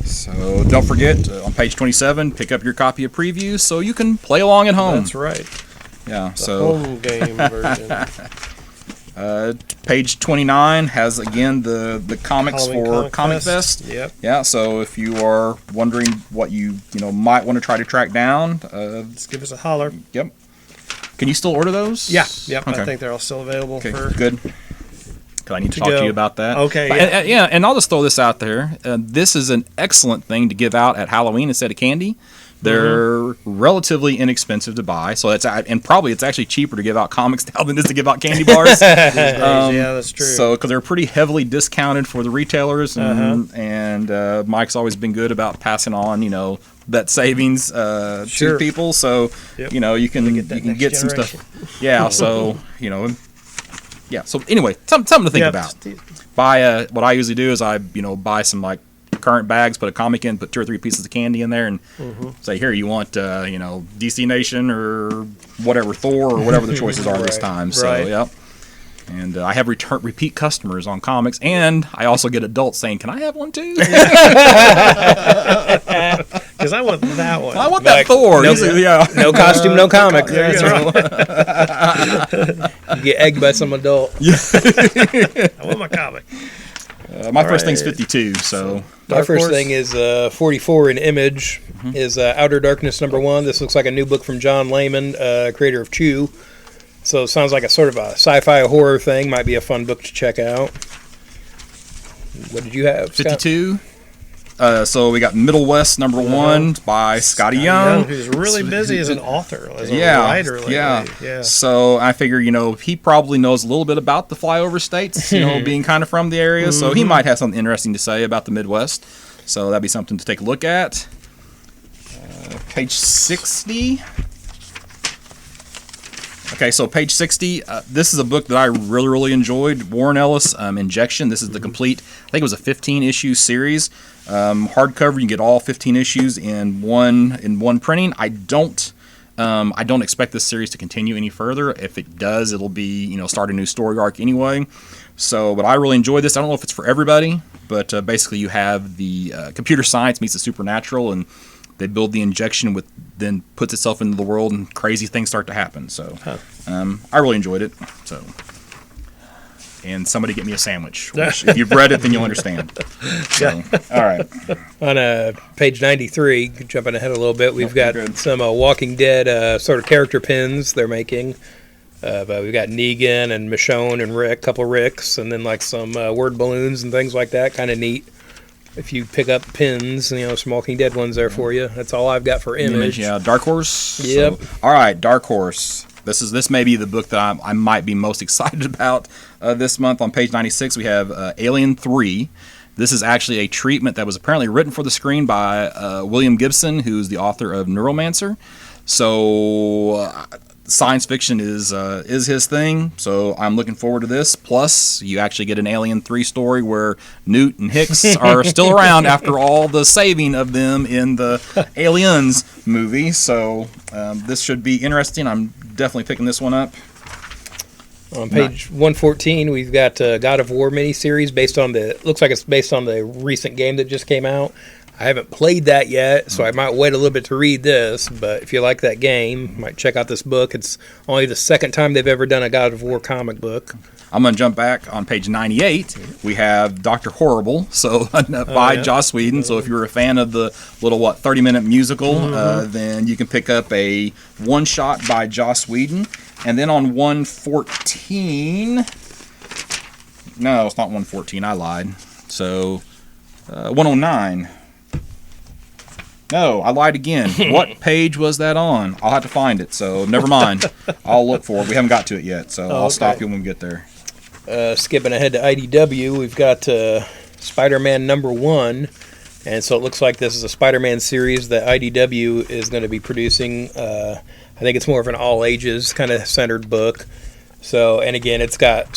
So don't forget on page 27, pick up your copy of previews so you can play along at home. That's right. Yeah. The So home game version. page 29 has again the comics Halloween for Comic Fest. Yep. Yeah. So if you are wondering what you might want to try to track down, Just give us a holler. yep. Can you still order those? Yeah. Yep. Okay. I think they're all still available Okay. for. Good. 'Cause I need to talk go. to you about that. Okay, But- yeah. and I'll just throw this out there. This is an excellent thing to give out at Halloween instead of candy. They're relatively inexpensive to buy, so and probably it's actually cheaper to give out comics now than it is to give out candy bars. Yeah, that's true. So, because they're pretty heavily discounted for the retailers, and Mike's always been good about passing on, that savings to Sure. people. So, Yep. you can next get some generation. stuff. Yeah. So, yeah. So anyway, something to think Yeah, about. Buy what I usually do is I buy some like current bags, put a comic in, put 2 or 3 pieces of candy in there, and say, here, you want DC Nation or whatever, Thor or whatever the choices are this time. So Right. yep. And I have repeat customers on comics, and I also get adults saying, "Can I have one too?" Because I want that one. I want that Like, Thor. no- Yeah. No costume, no comic. There you go. You get egged by some adult. I want my comic. My first thing's 52, so My Dark first Horse? thing is 44 in Image is Outer Darkness #1. This looks like a new book from John Layman, creator of Chew. So it sounds like a sort of a sci-fi horror thing. Might be a fun book to check out. What did you have, Scott? 52. So we got Middle West #1 by Scotty Young. Who's really busy as an author, as a Yeah, writer lately. yeah. So I figure, he probably knows a little bit about the flyover states, being kind of from the area. So he might have something interesting to say about the Midwest. So that'd be something to take a look at. Page 60. Okay, so page 60, this is a book that I really, really enjoyed. Warren Ellis, Injection. This is the complete, I think it was a 15-issue series. Hardcover, you can get all 15 issues in one printing. I don't expect this series to continue any further. If it does, it'll be, start a new story arc anyway. So, but I really enjoyed this. I don't know if it's for everybody, but basically you have the computer science meets the supernatural, and they build the injection with then puts itself into the world, and crazy things start to happen. So, I really enjoyed it. So, and somebody get me a sandwich. Which, if you've read it, then you'll understand. So, all right. On page 93, jumping ahead a little bit, we've got some Walking Dead sort of character pins they're making. But we've got Negan and Michonne and Rick, couple Ricks, and then like some word balloons and things like that. Kind of neat. If you pick up pins, some Walking Dead ones there for you. That's all I've got for Image. Yeah, Dark Horse. Yep. So, all right, Dark Horse. This may be the book that I might be most excited about this month. On page 96, we have Alien 3. This is actually a treatment that was apparently written for the screen by William Gibson, who's the author of Neuromancer. So science fiction is his thing, so I'm looking forward to this. Plus, you actually get an Alien 3 story where Newt and Hicks are still around after all the saving of them in the Aliens movie. So this should be interesting. I'm definitely picking this one up. On page 114, we've got God of War miniseries looks like it's based on the recent game that just came out. I haven't played that yet, so I might wait a little bit to read this, but if you like that game, you might check out this book. It's only the second time they've ever done a God of War comic book. I'm going to jump back on page 98. We have Dr. Horrible, so by Joss Whedon. So if you're a fan of the little, 30-minute musical, then you can pick up a one-shot by Joss Whedon. And then on 114, no, it's not 114, I lied. So 109. No, I lied again. What page was that on? I'll have to find it, so never mind. I'll look for it. We haven't got to it yet, so I'll stop you when we get there. Skipping ahead to IDW, we've got Spider-Man #1, and so it looks like this is a Spider-Man series that IDW is going to be producing. I think it's more of an all-ages kind of centered book. So, and again, it's got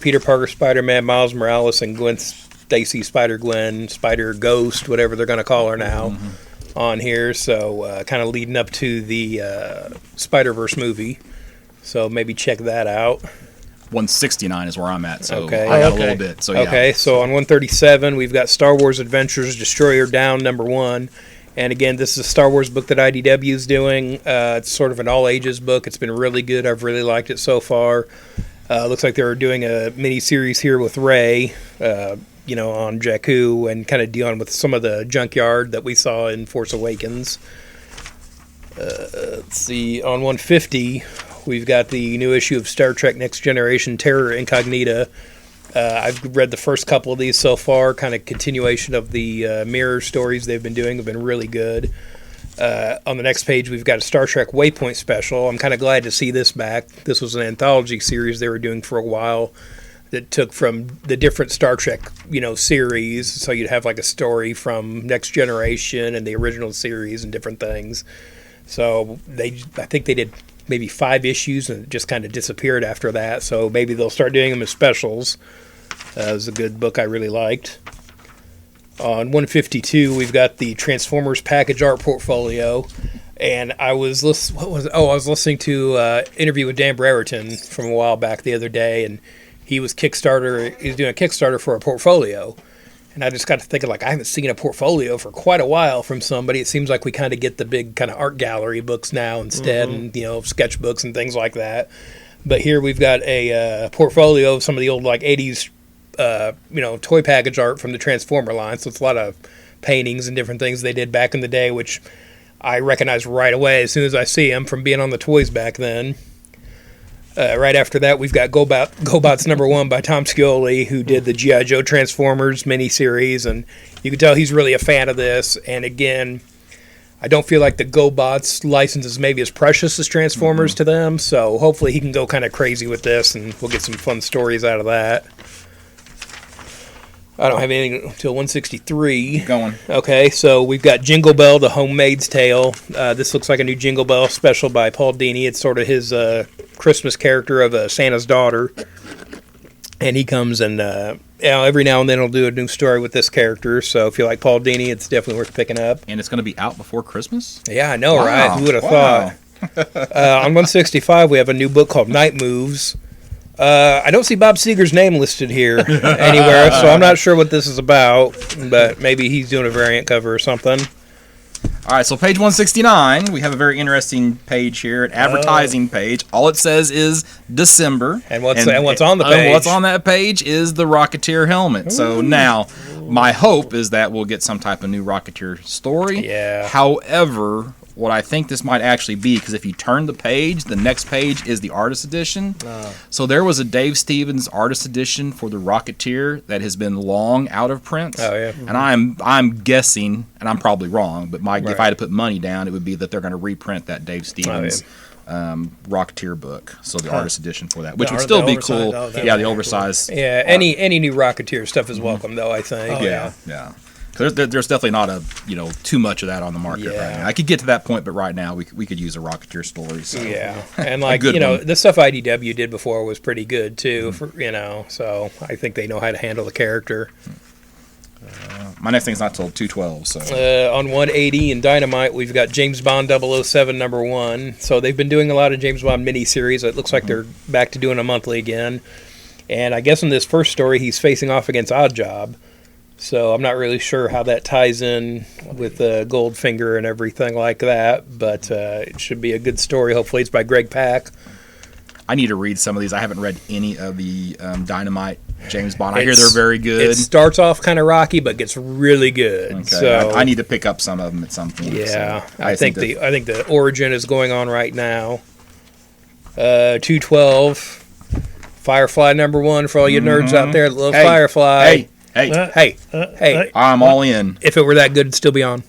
Peter Parker Spider-Man, Miles Morales, and Gwen Stacy Spider-Gwen, Spider-Ghost, whatever they're going to call her now, on here. So kind of leading up to the Spider-Verse movie. So maybe check that out. 169 is where I'm at, so okay. I got a little bit. So yeah. Okay, so on 137, we've got Star Wars Adventures Destroyer Down #1. And again, this is a Star Wars book that IDW is doing. It's sort of an all-ages book. It's been really good. I've really liked it so far. Looks like they're doing a mini-series here with Rey, on Jakku, and kind of dealing with some of the junkyard that we saw in Force Awakens. Let's see, on 150, we've got the new issue of Star Trek Next Generation, Terror Incognita. I've read the first couple of these so far, kind of continuation of the mirror stories they've been doing. Have been really good. On the next page, we've got a Star Trek Waypoint special. I'm kind of glad to see this back. This was an anthology series they were doing for a while that took from the different Star Trek, series. So you'd have like a story from Next Generation and the original series and different things. So I think they did maybe 5 issues and it just kind of disappeared after that. So maybe they'll start doing them as specials. It was a good book I really liked. On 152, we've got the Transformers package art portfolio, and I was listening to an interview with Dan Brereton from a while back the other day, and he was doing a Kickstarter for a portfolio, and I just got to thinking, I haven't seen a portfolio for quite a while from somebody. It seems like we kind of get the big kind of art gallery books now instead, and sketchbooks and things like that. But here we've got a portfolio of some of the old 80s toy package art from the Transformer line. So it's a lot of paintings and different things they did back in the day, which I recognize right away as soon as I see them from being on the toys back then. Right after that, we've got GoBots #1 by Tom Scioli, who did the G.I. Joe Transformers miniseries, and you can tell he's really a fan of this. And again, I don't feel like the GoBots license is maybe as precious as Transformers to them, so hopefully he can go kind of crazy with this, and we'll get some fun stories out of that. I don't have anything until 163. Keep going. Okay, so we've got Jingle Bell, The Homemaid's Tale. This looks like a new Jingle Bell special by Paul Dini. It's sort of his Christmas character of Santa's daughter. And he comes and every now and then he'll do a new story with this character. So if you like Paul Dini, it's definitely worth picking up. And it's going to be out before Christmas? Yeah, I know, Wow. right? Who would have thought? On 165, we have a new book called Night Moves. I don't see Bob Seger's name listed here anywhere, so I'm not sure what this is about, but maybe he's doing a variant cover or something. All right, so page 169, we have a very interesting page here, an advertising page. All it says is December. And what's on the page? And what's on that page is the Rocketeer helmet. So now, my hope is that we'll get some type of new Rocketeer story. Yeah. However, what I think this might actually be, because if you turn the page, the next page is the artist edition. So there was a Dave Stevens artist edition for the Rocketeer that has been long out of print. Oh, yeah. And I'm guessing, and I'm probably wrong, but if I had to put money down, it would be that they're going to reprint that Dave Stevens Rocketeer book. So the artist edition for that, which would still be cool. Yeah, the oversized. Yeah, any new Rocketeer stuff is welcome, though, I think. Yeah. There's definitely not too much of that on the market right now. I could get to that point, but right now we could use a Rocketeer story. So. Yeah, and the stuff IDW did before was pretty good too. So I think they know how to handle the character. My next thing's not till 212. So on 180 in Dynamite, we've got James Bond 007 #1. So they've been doing a lot of James Bond miniseries. It looks like they're back to doing a monthly again. And I guess in this first story, he's facing off against Oddjob. So I'm not really sure how that ties in with Goldfinger and everything like that, but it should be a good story. Hopefully it's by Greg Pak. I need to read some of these. I haven't read any of the Dynamite James Bond. I hear they're very good. It starts off kind of rocky, but gets really good. Okay. So I need to pick up some of them at some point. Yeah, so I think the origin is going on right now. 212, Firefly #1 for all you nerds out there that love Firefly. Hey, I'm all in. If it were that good, it'd still be on.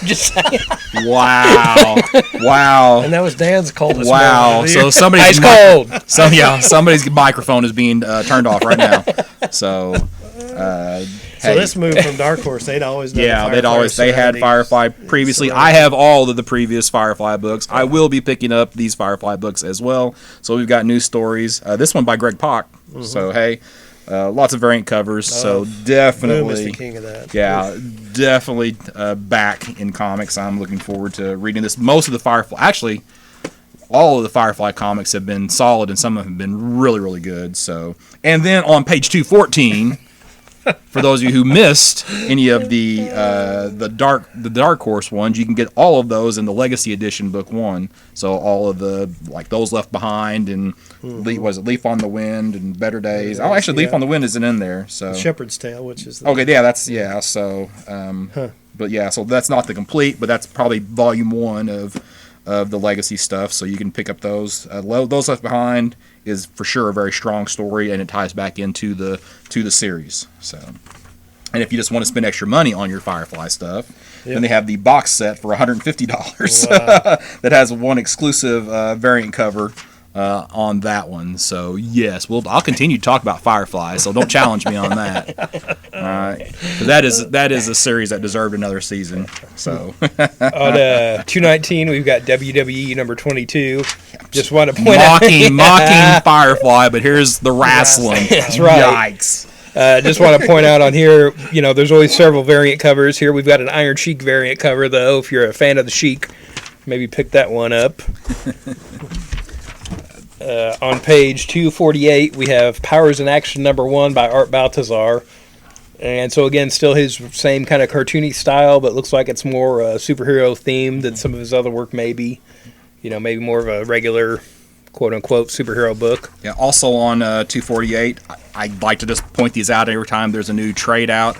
Just saying. Wow. And that was Dan's coldest Wow. moment. So somebody's Ice cold. Somebody's microphone is being turned off right now. So So this moved from Dark Horse. They'd always done they had Firefly previously. I have all of the previous Firefly books. I will be picking up these Firefly books as well. So we've got new stories. This one by Greg Pak. So hey. Lots of variant covers, so definitely. Boom is the king of that. Yeah, definitely back in comics. I'm looking forward to reading this. Most of the Firefly, actually, all of the Firefly comics have been solid, and some of them have been really, really good. So, and then on page 214, for those of you who missed any of the Dark Horse ones, you can get all of those in the Legacy Edition Book 1. So all of the Those Left Behind and Leaf on the Wind and Better Days. Oh, actually, Leaf on the Wind isn't in there. So Shepherd's Tale, which is So, but yeah, so that's not the complete, but that's probably volume 1 of the Legacy stuff. So you can pick up those. Those Left Behind is for sure a very strong story, and it ties back into the series. So, and if you just want to spend extra money on your Firefly stuff, then they have the box set for $150 that has one exclusive variant cover on that one. So yes, I'll continue to talk about Firefly. So don't challenge me on that. All right, that is a series that deserved another season. So on 219, we've got WWE #22. Just want to point mocking Firefly, but here's the wrestling. That's right. Yikes. Just want to point out on here, there's always several variant covers. Here we've got an Iron Sheik variant cover, though. If you're a fan of the Sheik, maybe pick that one up. On page 248, we have Powers in Action #1 by Art Baltazar. And so, again, still his same kind of cartoony style, but looks like it's more superhero themed than some of his other work, maybe. Maybe more of a regular, quote-unquote, superhero book. Yeah, also on 248, I'd like to just point these out every time there's a new trade out.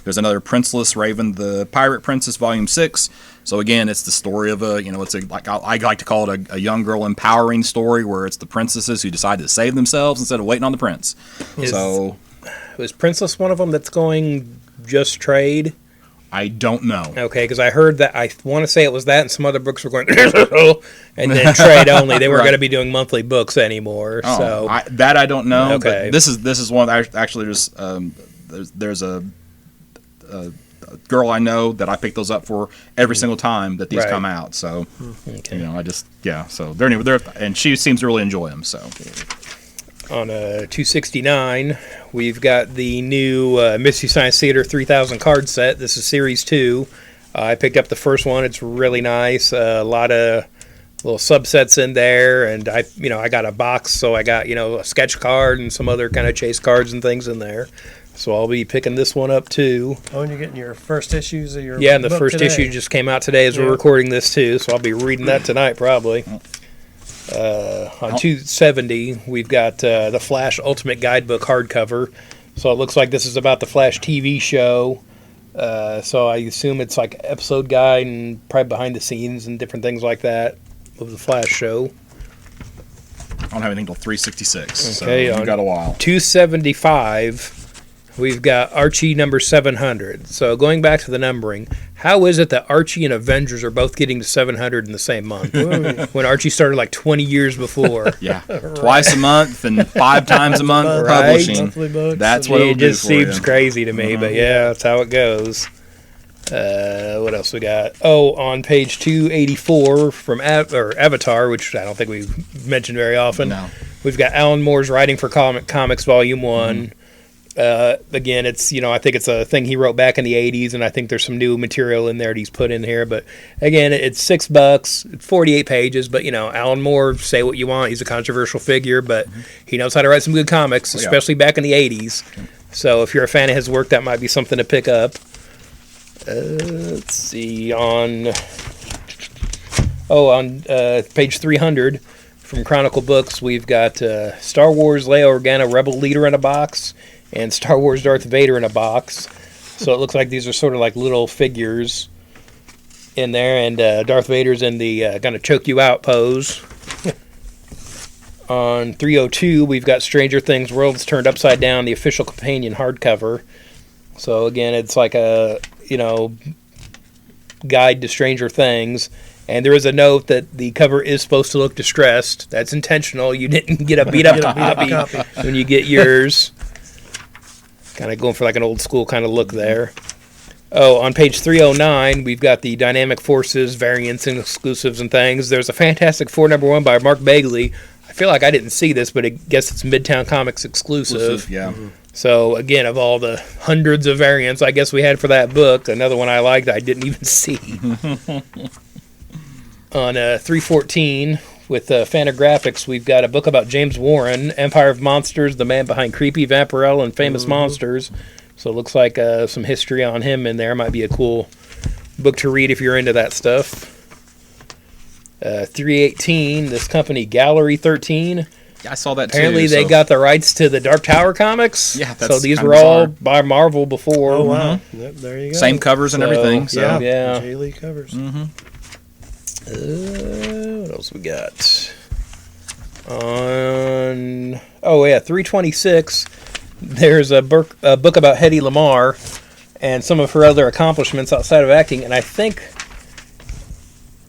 There's another Princeless Raven, the Pirate Princess, Volume 6. So again, it's the story of I like to call it a young girl empowering story where it's the princesses who decide to save themselves instead of waiting on the prince. Was Princeless one of them that's going just trade? I don't know. Okay, because I heard that. I want to say it was that, and some other books were going and then trade only. They weren't going to be doing monthly books anymore. Oh, so I don't know. Okay, but this is one. Actually, there's there's a girl I know that I pick those up for every single time that these Right. come out. So, Okay. you know, so they're and she seems to really enjoy them. So, On 269, we've got the new Mystery Science Theater 3000 card set. This is Series 2. I picked up the first one. It's really nice. A lot of little subsets in there, and I got a box, so I got a sketch card and some other kind of chase cards and things in there. So I'll be picking this one up too. Oh, and you're getting your first issues of your Yeah, and the book first today. issue just came out today as we're Yeah. recording this too, so I'll be reading that tonight probably. On 270, we've got the Flash Ultimate Guidebook hardcover. So it looks like this is about the Flash TV show. So I assume it's like episode guide and probably behind the scenes and different things like that of the Flash show. I don't have anything till 366. Okay, so on you've got a while. 275, we've got Archie number 700. So going back to the numbering, how is it that Archie and Avengers are both getting to 700 in the same month? When Archie started like 20 years before. Yeah, twice a month and 5 times a month Right. publishing. Monthly books. That's what it'll It do just for seems you. crazy to me, but yeah, that's how it goes. What else we got? Oh, on page 284 from Avatar, which I don't think we've mentioned very often. No. We've got Alan Moore's Writing for Comics Volume 1. Again, it's I think it's a thing he wrote back in the 80s, and I think there's some new material in there that he's put in here. But again, it's $6, 48 pages. But Alan Moore, say what you want, he's a controversial figure, but he knows how to write some good comics, Oh, yeah. especially back in the 80s. So if you're a fan of his work, that might be something to pick up. Let's see on page 300 from Chronicle Books, we've got Star Wars Leia Organa Rebel Leader in a box and Star Wars Darth Vader in a box. So it looks like these are sort of like little figures in there, and Darth Vader's in the gonna choke you out pose. On 302, we've got Stranger Things Worlds Turned Upside Down, the official companion hardcover. So again, it's like a guide to Stranger Things, and there is a note that the cover is supposed to look distressed. That's intentional. You didn't get a beat up copy when you get yours. Kind of going for like an old school kind of look there. Oh, on page 309, we've got the Dynamic Forces variants and exclusives and things. There's a Fantastic Four #1 by Mark Bagley. I feel like I didn't see this, but I guess it's Midtown Comics exclusive. Yeah. So, again, of all the hundreds of variants I guess we had for that book, another one I liked I didn't even see. On 314, with Fantagraphics, we've got a book about James Warren, Empire of Monsters, the man behind Creepy, Vampirella, and Famous Monsters. So it looks like some history on him in there. Might be a cool book to read if you're into that stuff. 318, this company, Gallery 13. I saw that Apparently too. they so- got the rights to the Dark Tower comics. Yeah, so that's these kinda were all bizarre. by Marvel before. Oh wow! Yep, there you go. same covers and So, everything. So Yeah. Yeah. J. Lee covers. What else we got? On 326, there's a book about Hedy Lamarr and some of her other accomplishments outside of acting, and I think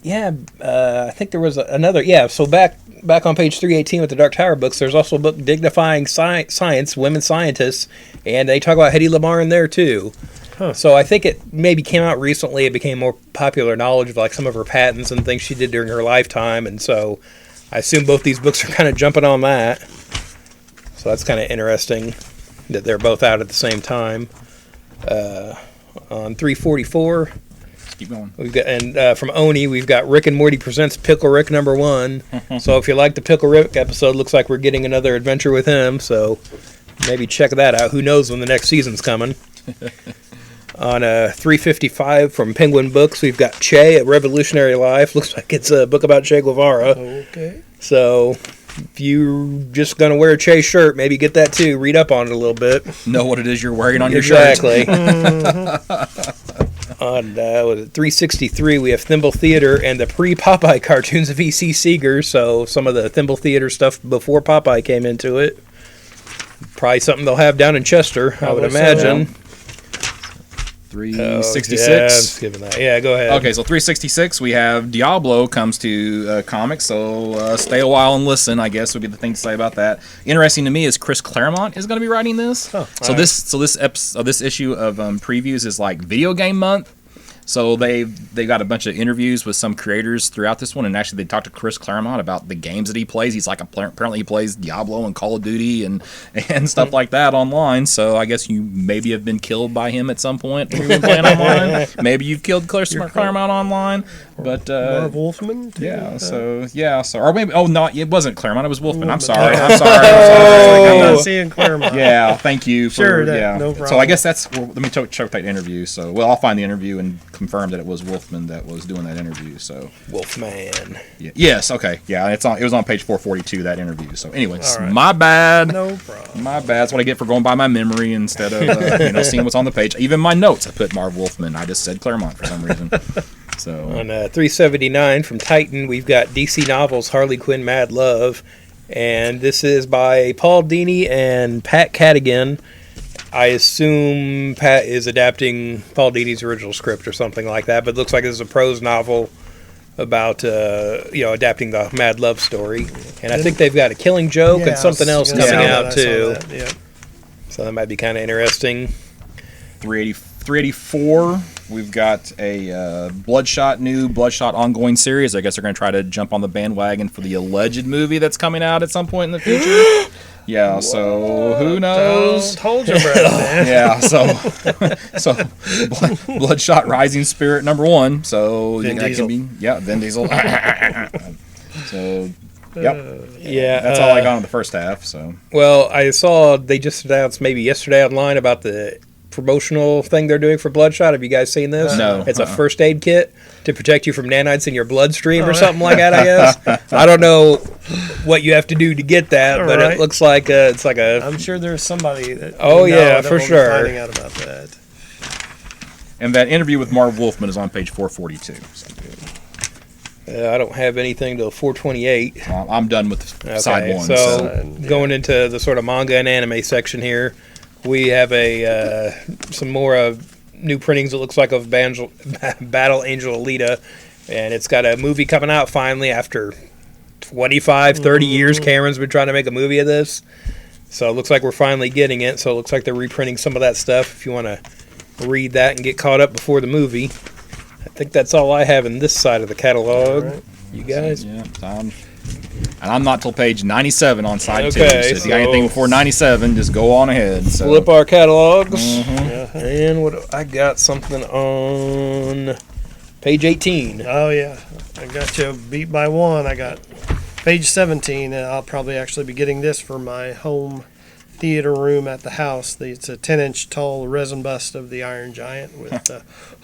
there was another. Yeah, so back on page 318 with the Dark Tower books, there's also a book Dignifying Science, Women Scientists, and they talk about Hedy Lamarr in there too. Huh. So I think it maybe came out recently. It became more popular knowledge of like some of her patents and things she did during her lifetime, and so I assume both these books are kind of jumping on that. So that's kind of interesting that they're both out at the same time. On 344, keep going. we've got from Oni, we've got Rick and Morty presents Pickle Rick #1. So if you like the Pickle Rick episode, looks like we're getting another adventure with him. So maybe check that out. Who knows when the next season's coming? On 355 from Penguin Books, we've got Che, A Revolutionary Life. Looks like it's a book about Che Guevara. Okay. So if you're just going to wear a Che shirt, maybe get that too. Read up on it a little bit. Know what it is you're wearing on your shirt. Exactly. On 363, we have Thimble Theater and the pre-Popeye cartoons of E.C. Seeger. So some of the Thimble Theater stuff before Popeye came into it. Probably something they'll have down in Chester, I would Probably so, imagine. 366. Yeah, I'm skipping that. Yeah, go ahead. Okay, so 366, we have Diablo comes to comics, so stay a while and listen, I guess would be the thing to say about that. Interesting to me is Chris Claremont is going to be writing this. Oh, so this issue of previews is like video game month. So they got a bunch of interviews with some creators throughout this one, and actually they talked to Chris Claremont about the games that he plays. He's like apparently he plays Diablo and Call of Duty and stuff like that online. So I guess you maybe have been killed by him at some point when you've been playing online. Maybe you've killed Claremont online, but Marv Wolfman. Too. Or maybe it wasn't Claremont, it was Wolfman. I'm sorry. I'm not seeing Claremont. Yeah, thank you. No problem. So I guess let me check that interview. So I'll find the interview and confirm that it was Wolfman that was doing that interview. So Wolfman. Yeah. Yes. Okay. Yeah. It was on page 442 that interview. So anyways, right. My bad. No problem. My bad. That's what I get for going by my memory instead of seeing what's on the page. Even my notes, I put Marv Wolfman. I just said Claremont for some reason. So on 379 from Titan, we've got DC Novels Harley Quinn Mad Love, and this is by Paul Dini and Pat Cadigan. I assume Pat is adapting Paul Dini's original script or something like that, but it looks like this is a prose novel about adapting the Mad Love story. And I think they've got a Killing Joke and something else coming out too. Yeah. So that might be kind of interesting. 384, we've got a new Bloodshot ongoing series. I guess they're going to try to jump on the bandwagon for the alleged movie that's coming out at some point in the future. Yeah, what? So who knows? Don't hold your breath, man. Yeah, so Bloodshot Rising Spirit #1. So Vin Diesel. Vin Diesel. So, yep. Yeah, that's all I got on the first half. So, well, I saw they just announced maybe yesterday online about the promotional thing they're doing for Bloodshot. Have you guys seen this? No. It's a first aid kit to protect you from nanites in your bloodstream or something like that, I guess. I don't know what you have to do to get that, but it looks like it's like a... I'm sure there's somebody that... for sure. Finding out about that. And that interview with Marv Wolfman is on page 442. So. I don't have anything till 428. I'm done with side one. So going into the sort of manga and anime section here, we have some more new printings. It looks like of Battle Angel Alita, and it's got a movie coming out finally after 25, 30 years. Cameron's been trying to make a movie of this, so it looks like we're finally getting it. So it looks like they're reprinting some of that stuff. If you want to read that and get caught up before the movie, I think that's all I have in this side of the catalog. Right. You guys? Yeah, and I'm not till page 97 on side 2. So if you got anything before 97, just go on ahead. So. Flip our catalogs. Mm-hmm. And what I got something on page 18. Oh, yeah. I got you beat by one. I got page 17, and I'll probably actually be getting this for my home theater room at the house. It's a 10-inch tall resin bust of the Iron Giant with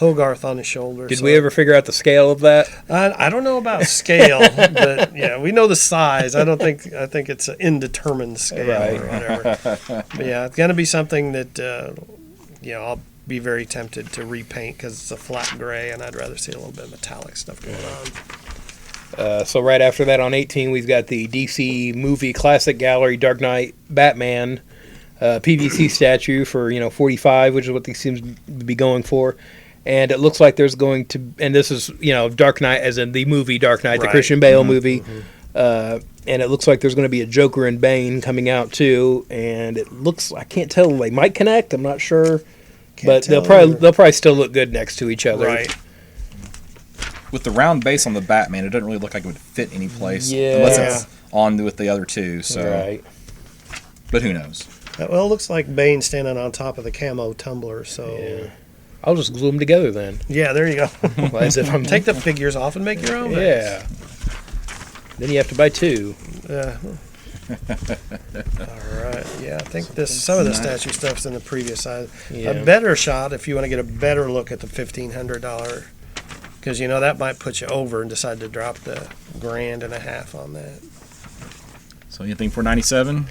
Hogarth on his shoulder. Did we ever figure out the scale of that? I don't know about scale, but yeah, we know the size. I think it's an indeterminate scale or whatever. But yeah, it's gonna be something that I'll be very tempted to repaint because it's a flat gray, and I'd rather see a little bit of metallic stuff going on. So right after that on 18, we've got the DC Movie Classic Gallery Dark Knight Batman PVC statue for 45, which is what they seem to be going for. And it looks like there's going to, and this is Dark Knight as in the movie Dark Knight, the Christian Bale movie. Mm-hmm. And it looks like there's going to be a Joker and Bane coming out too. And it looks, I can't tell, they might connect. I'm not sure, but they'll probably still look good next to each other. Right. With the round base on the Batman, it doesn't really look like it would fit any place unless it's on with the other two. So, but who knows? Well, it looks like Bane standing on top of the camo tumbler. So, I'll just glue them together then. Yeah, there you go. As if I'm take the figures off and make your own. Yeah. Then you have to buy two. Yeah. All right. Yeah, I think some of the statue stuff's in the previous side. Yeah. A better shot if you want to get a better look at the $1,500. Because, that might put you over and decide to drop the $1,500 on that. So anything for 97?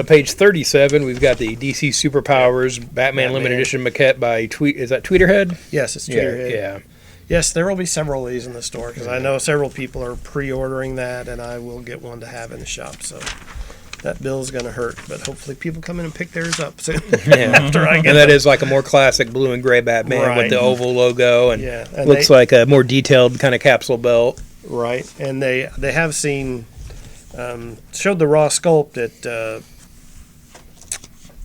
Page 37, we've got the DC Superpowers Batman Limited Edition maquette by is that Tweeterhead? Yes, it's Tweeterhead. Yeah. Yes, there will be several of these in the store because I know several people are pre-ordering that, and I will get one to have in the shop. So that bill's going to hurt. But hopefully people come in and pick theirs up soon. Yeah. After I get And that is like a more classic blue and gray Batman Right. with the oval logo, and Yeah, and looks like a more detailed kind of capsule belt. right. And they have seen showed the raw sculpt at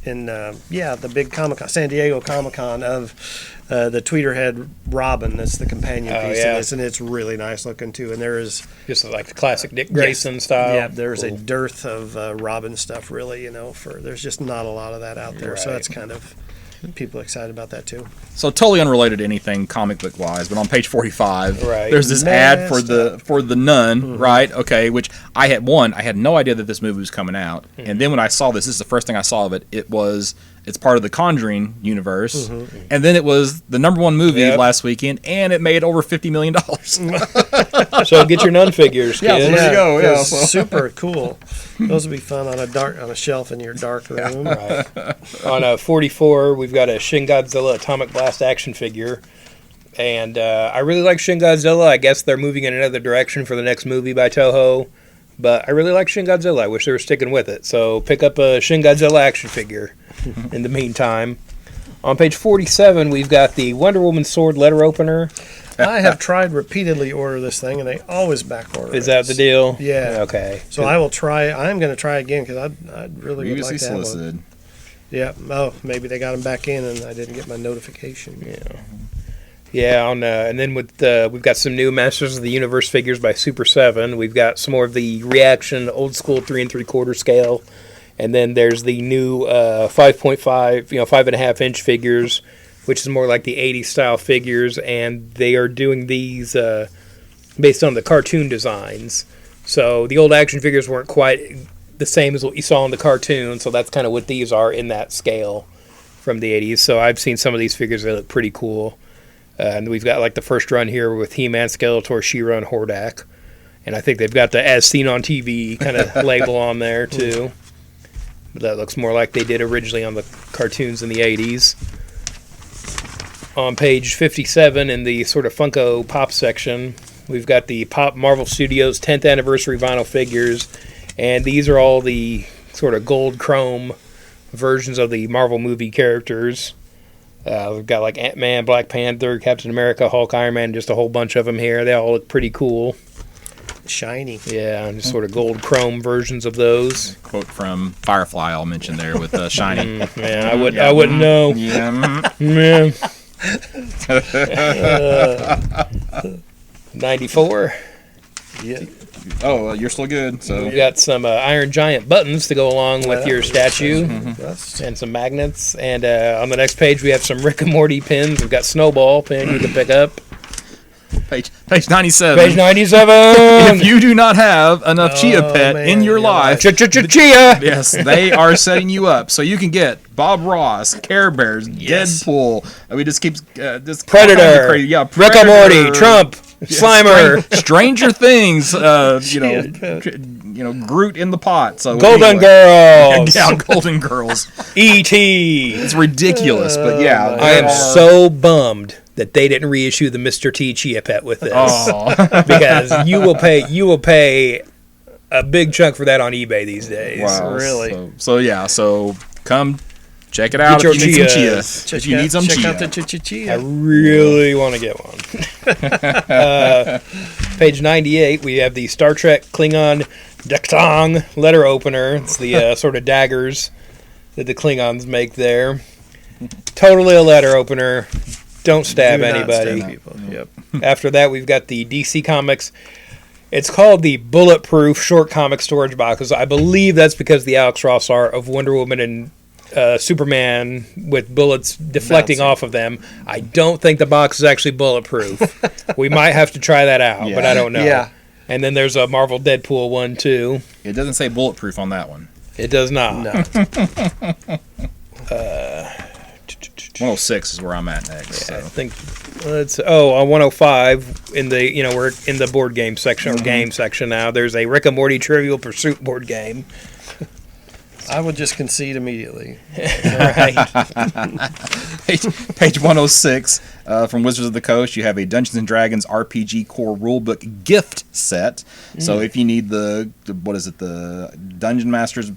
in the big San Diego Comic-Con of the Tweeterhead Robin. That's the companion Oh, piece yeah. in this, and it's really nice looking too. And there is Just like the classic Dick Grayson style. yeah, there's a Cool. dearth of Robin stuff, really. There's just not a lot of that out there, so Right. that's kind of people excited about that too. So totally unrelated to anything comic book wise, but on page 45, Right. there's this ad for the Nun, Mm-hmm. right? Okay, which I had no idea that this movie was coming out, Mm-hmm. and then when I saw this is the first thing I saw of it. It's part of the Conjuring universe, Mm-hmm. and then it was the #1 movie Yep. last weekend, and it made over $50 million. So get your nun figures, Yeah, kids. there you go, yeah, it's so- super cool. Those would be fun on a shelf in your dark room. Right. On 44, we've got a Shin Godzilla Atomic Blast action figure. And I really like Shin Godzilla. I guess they're moving in another direction for the next movie by Toho. But I really like Shin Godzilla. I wish they were sticking with it. So pick up a Shin Godzilla action figure in the meantime. On page 47, we've got the Wonder Woman sword letter opener. I have tried repeatedly to order this thing, and they always back order. Is that the deal? Yeah. Okay. So I will try. I am going to try again because I'd really would Previously like to have one. solicited. Yeah. Oh, maybe they got them back in, and I didn't get my notification. Yeah. Yeah, and then we've got some new Masters of the Universe figures by Super 7. We've got some more of the reaction old school 3 3/4 scale, and then there's the new 5.5, 5.5 inch figures, which is more like the 80s style figures, and they are doing these based on the cartoon designs. So the old action figures weren't quite the same as what you saw in the cartoon, so that's kind of what these are in that scale from the 80s. So I've seen some of these figures that look pretty cool. And we've got like the first run here with He-Man, Skeletor, She-Ra, and Hordak. And I think they've got the As Seen on TV kind of label on there too. But that looks more like they did originally on the cartoons in the 80s. On page 57 in the sort of Funko Pop section, we've got the Pop Marvel Studios 10th anniversary vinyl figures. And these are all the sort of gold chrome versions of the Marvel movie characters. We've got like Ant-Man, Black Panther, Captain America, Hulk, Iron Man, just a whole bunch of them here. They all look pretty cool. Shiny. Yeah, and just sort of gold chrome versions of those. Quote from Firefly I'll mention there with Shiny. Yeah, I wouldn't know. Yeah. Man. 94. Yeah. Oh, you're still good. So We've got some Iron Giant buttons to go along with your statue. That's And some magnets. And on the next page, we have some Rick and Morty pins. We've got Snowball pin you can pick up. page 97. Page 97. If you do not have enough Chia Pet man, in your you're life, Chia. yes, they are setting you up. So you can get Bob Ross, Care Bears, Deadpool. We just keeps just Predator. crazy. Yeah, Rick and Morty. Predator. Trump. Slimer. Stranger Things. Groot in the pot. So Golden anyway. Girls. Yeah, Golden Girls. E.T. It's ridiculous, but yeah, I am so bummed that they didn't reissue the Mr. T Chia Pet with this. Oh. Because you will pay a big chunk for that on eBay these days. Wow. Really? So come check it out Get if you need some chia. Chias. If you need some check chia. out the Chia. I really want to get one. Page 98, we have the Star Trek Klingon Daktong letter opener. It's the sort of daggers that the Klingons make there. Totally a letter opener. Don't stab Do not anybody. stab people. Yep. After that, we've got the DC Comics. It's called the Bulletproof Short Comic Storage Box. I believe that's because the Alex Ross art of Wonder Woman and Superman with bullets deflecting off of them. I don't think the box is actually bulletproof. We might have to try that out, but I don't know. Yeah. And then there's a Marvel Deadpool one, too. It doesn't say bulletproof on that one. It does not. No. 106 is where I'm at next. I So. think on 105 in the we're in the board game section or game section now. There's a Rick and Morty Trivial Pursuit board game. I would just concede immediately. Right. Page 106 from Wizards of the Coast, you have a Dungeons and Dragons RPG core rulebook gift set. So if you need the Dungeon Masters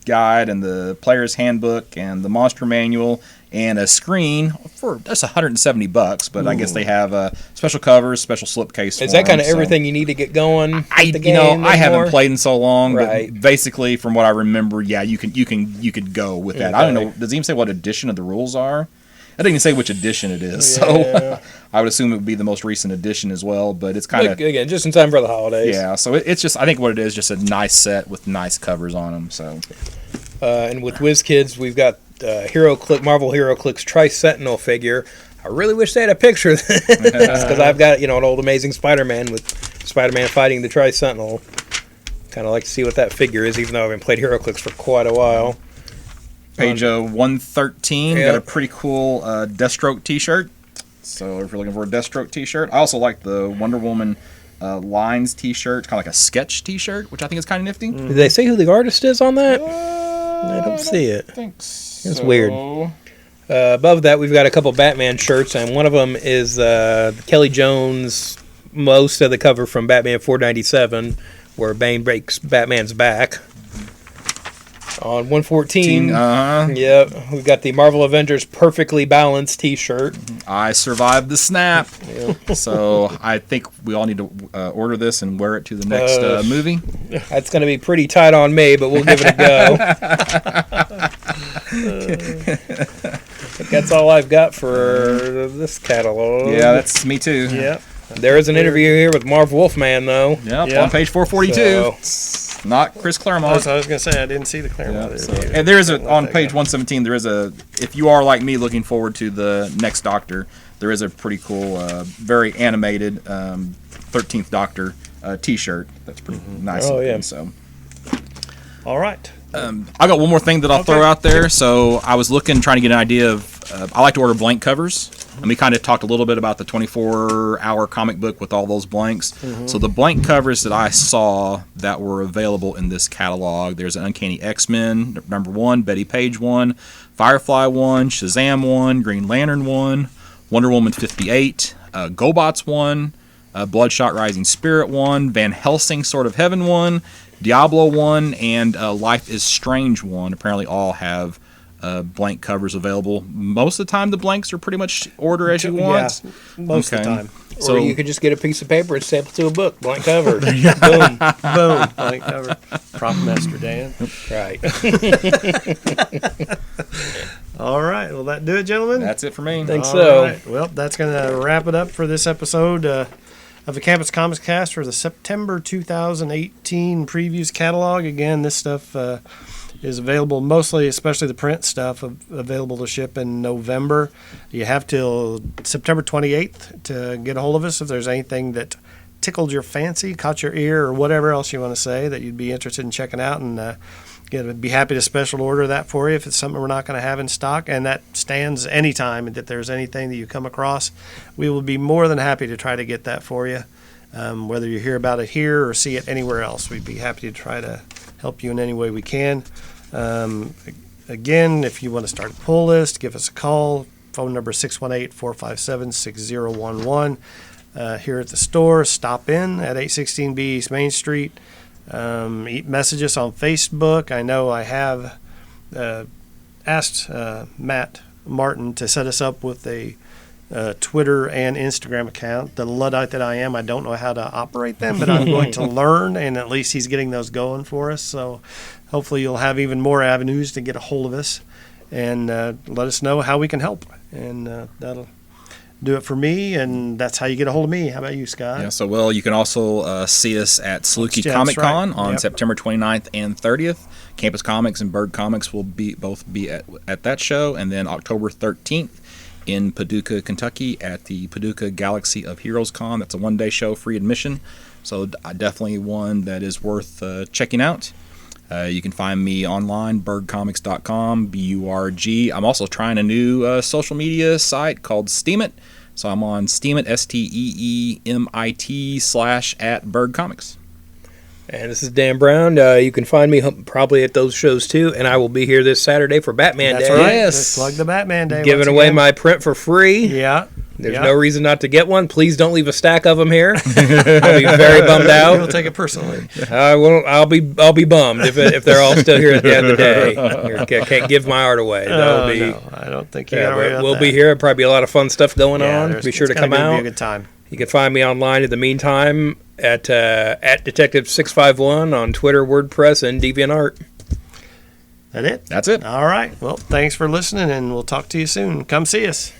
guide and the player's handbook and the monster manual and a screen for that's $170. But I guess they have special covers, special slipcase. Is that kind of everything you need to get going? I haven't played in so long, right. but basically, from what I remember, yeah, you could go with that. Okay. I don't know. Does it even say what edition of the rules are? It doesn't even say which edition it is, so I would assume it would be the most recent edition as well. But it's kind of again just in time for the holidays. Yeah, so it's just I think what it is just a nice set with nice covers on them. So and with WizKids, we've got Marvel HeroClix Tri-Sentinel figure. I really wish they had a picture of this because I've got an old Amazing Spider-Man with Spider-Man fighting the Tri-Sentinel. Kind of like to see what that figure is, even though I haven't played HeroClix for quite a while. Page 113, Yep. got a pretty cool Deathstroke t-shirt. So if you're looking for a Deathstroke t-shirt. I also like the Wonder Woman Lines t-shirt. It's kind of like a sketch t-shirt, which I think is kind of nifty. Did they say who the artist is on that? I don't see it. I think so. It's weird. Above that, we've got a couple Batman shirts, and one of them is Kelly Jones, most of the cover from Batman 497, where Bane breaks Batman's back. On 114, yep, we've got the Marvel Avengers Perfectly Balanced t-shirt. I survived the snap. So I think we all need to order this and wear it to the next movie. That's going to be pretty tight on me, but we'll give it a go. I think that's all I've got for this catalog. Yeah, that's me too. Yep. There is an interview here with Marv Wolfman, though. Yep, Yeah. on page 442. So- It's not Chris Claremont. I was going to say, I didn't see the Claremont. And there is on page 117, there is if you are like me looking forward to the next Doctor, there is a pretty cool, very animated 13th Doctor t-shirt that's pretty nice. Oh, yeah. So. All right. I got one more thing that I'll throw out there. So I was trying to get an idea of, I like to order blank covers. And we kind of talked a little bit about the 24-hour comic book with all those blanks. So the blank covers that I saw that were available in this catalog, there's an Uncanny X-Men #1, Betty Page 1, Firefly 1, Shazam 1, Green Lantern 1, Wonder Woman 58, GoBots 1, Bloodshot Rising Spirit 1, Van Helsing Sword of Heaven 1, Diablo 1, and Life is Strange 1. Apparently all have blank covers available. Most of the time the blanks are pretty much order as you want. Yeah, most of the time. So or you could just get a piece of paper and staple to a book, blank cover. Boom. Boom. Blank cover. Prop Master Dan. Right. All right. Will that do it, gentlemen? that's it for me. Think All so. right. Well, that's going to wrap it up for this episode of the Campus Comics Cast for the September 2018 previews catalog. Again, this stuff is available mostly, especially the print stuff, available to ship in November. You have till September 28th to get a hold of us if there's anything that tickled your fancy, caught your ear, or whatever else you want to say that you'd be interested in checking out. And I'd be happy to special order that for you if it's something we're not going to have in stock, and that stands anytime that there's anything that you come across. We will be more than happy to try to get that for you. Whether you hear about it here or see it anywhere else, we'd be happy to try to help you in any way we can. Again, if you want to start a pull list, give us a call. Phone number 618-457-6011. Here at the store, stop in at 816B East Main Street. Message us on Facebook. I know I have asked Matt Martin to set us up with a Twitter and Instagram account. The Luddite that I am, I don't know how to operate them, but I'm going to learn, and at least he's getting those going for us. So hopefully you'll have even more avenues to get a hold of us and let us know how we can help. And that'll do it for me, and that's how you get a hold of me. How about you, Scott? Yeah, so you can also see us at Saluki Yeah, Comic that's right. Con on Yep. September 29th and 30th. Campus Comics and Bird Comics will both be at that show, and then October 13th in Paducah, Kentucky at the Paducah Galaxy of Heroes Con. That's a one-day show, free admission, so definitely one that is worth checking out. You can find me online, birdcomics.com, BURG. I'm also trying a new social media site called Steemit. So I'm on Steemit, STEEMIT /@birdcomics. And this is Dan Brown. You can find me probably at those shows too, and I will be here this Saturday for Batman That's Day. right. Yes. Let's plug the Batman Day. Giving once away again. my print for free. Yeah. There's Yeah. no reason not to get one. Please don't leave a stack of them here. I'll be very bummed We'll out. take it personally. I won't. I'll be bummed if they're all still here at the end of the day. Can't give my art away. That'll be. No, I don't think you Yeah, got to worry but about we'll that. be here. Probably be a lot of fun stuff going Yeah, on. Be sure it's to come gonna be a out. good time. You can find me online in the meantime at Detective651 on Twitter, WordPress, and DeviantArt. That it? That's it. All right. Well, thanks for listening, and we'll talk to you soon. Come see us.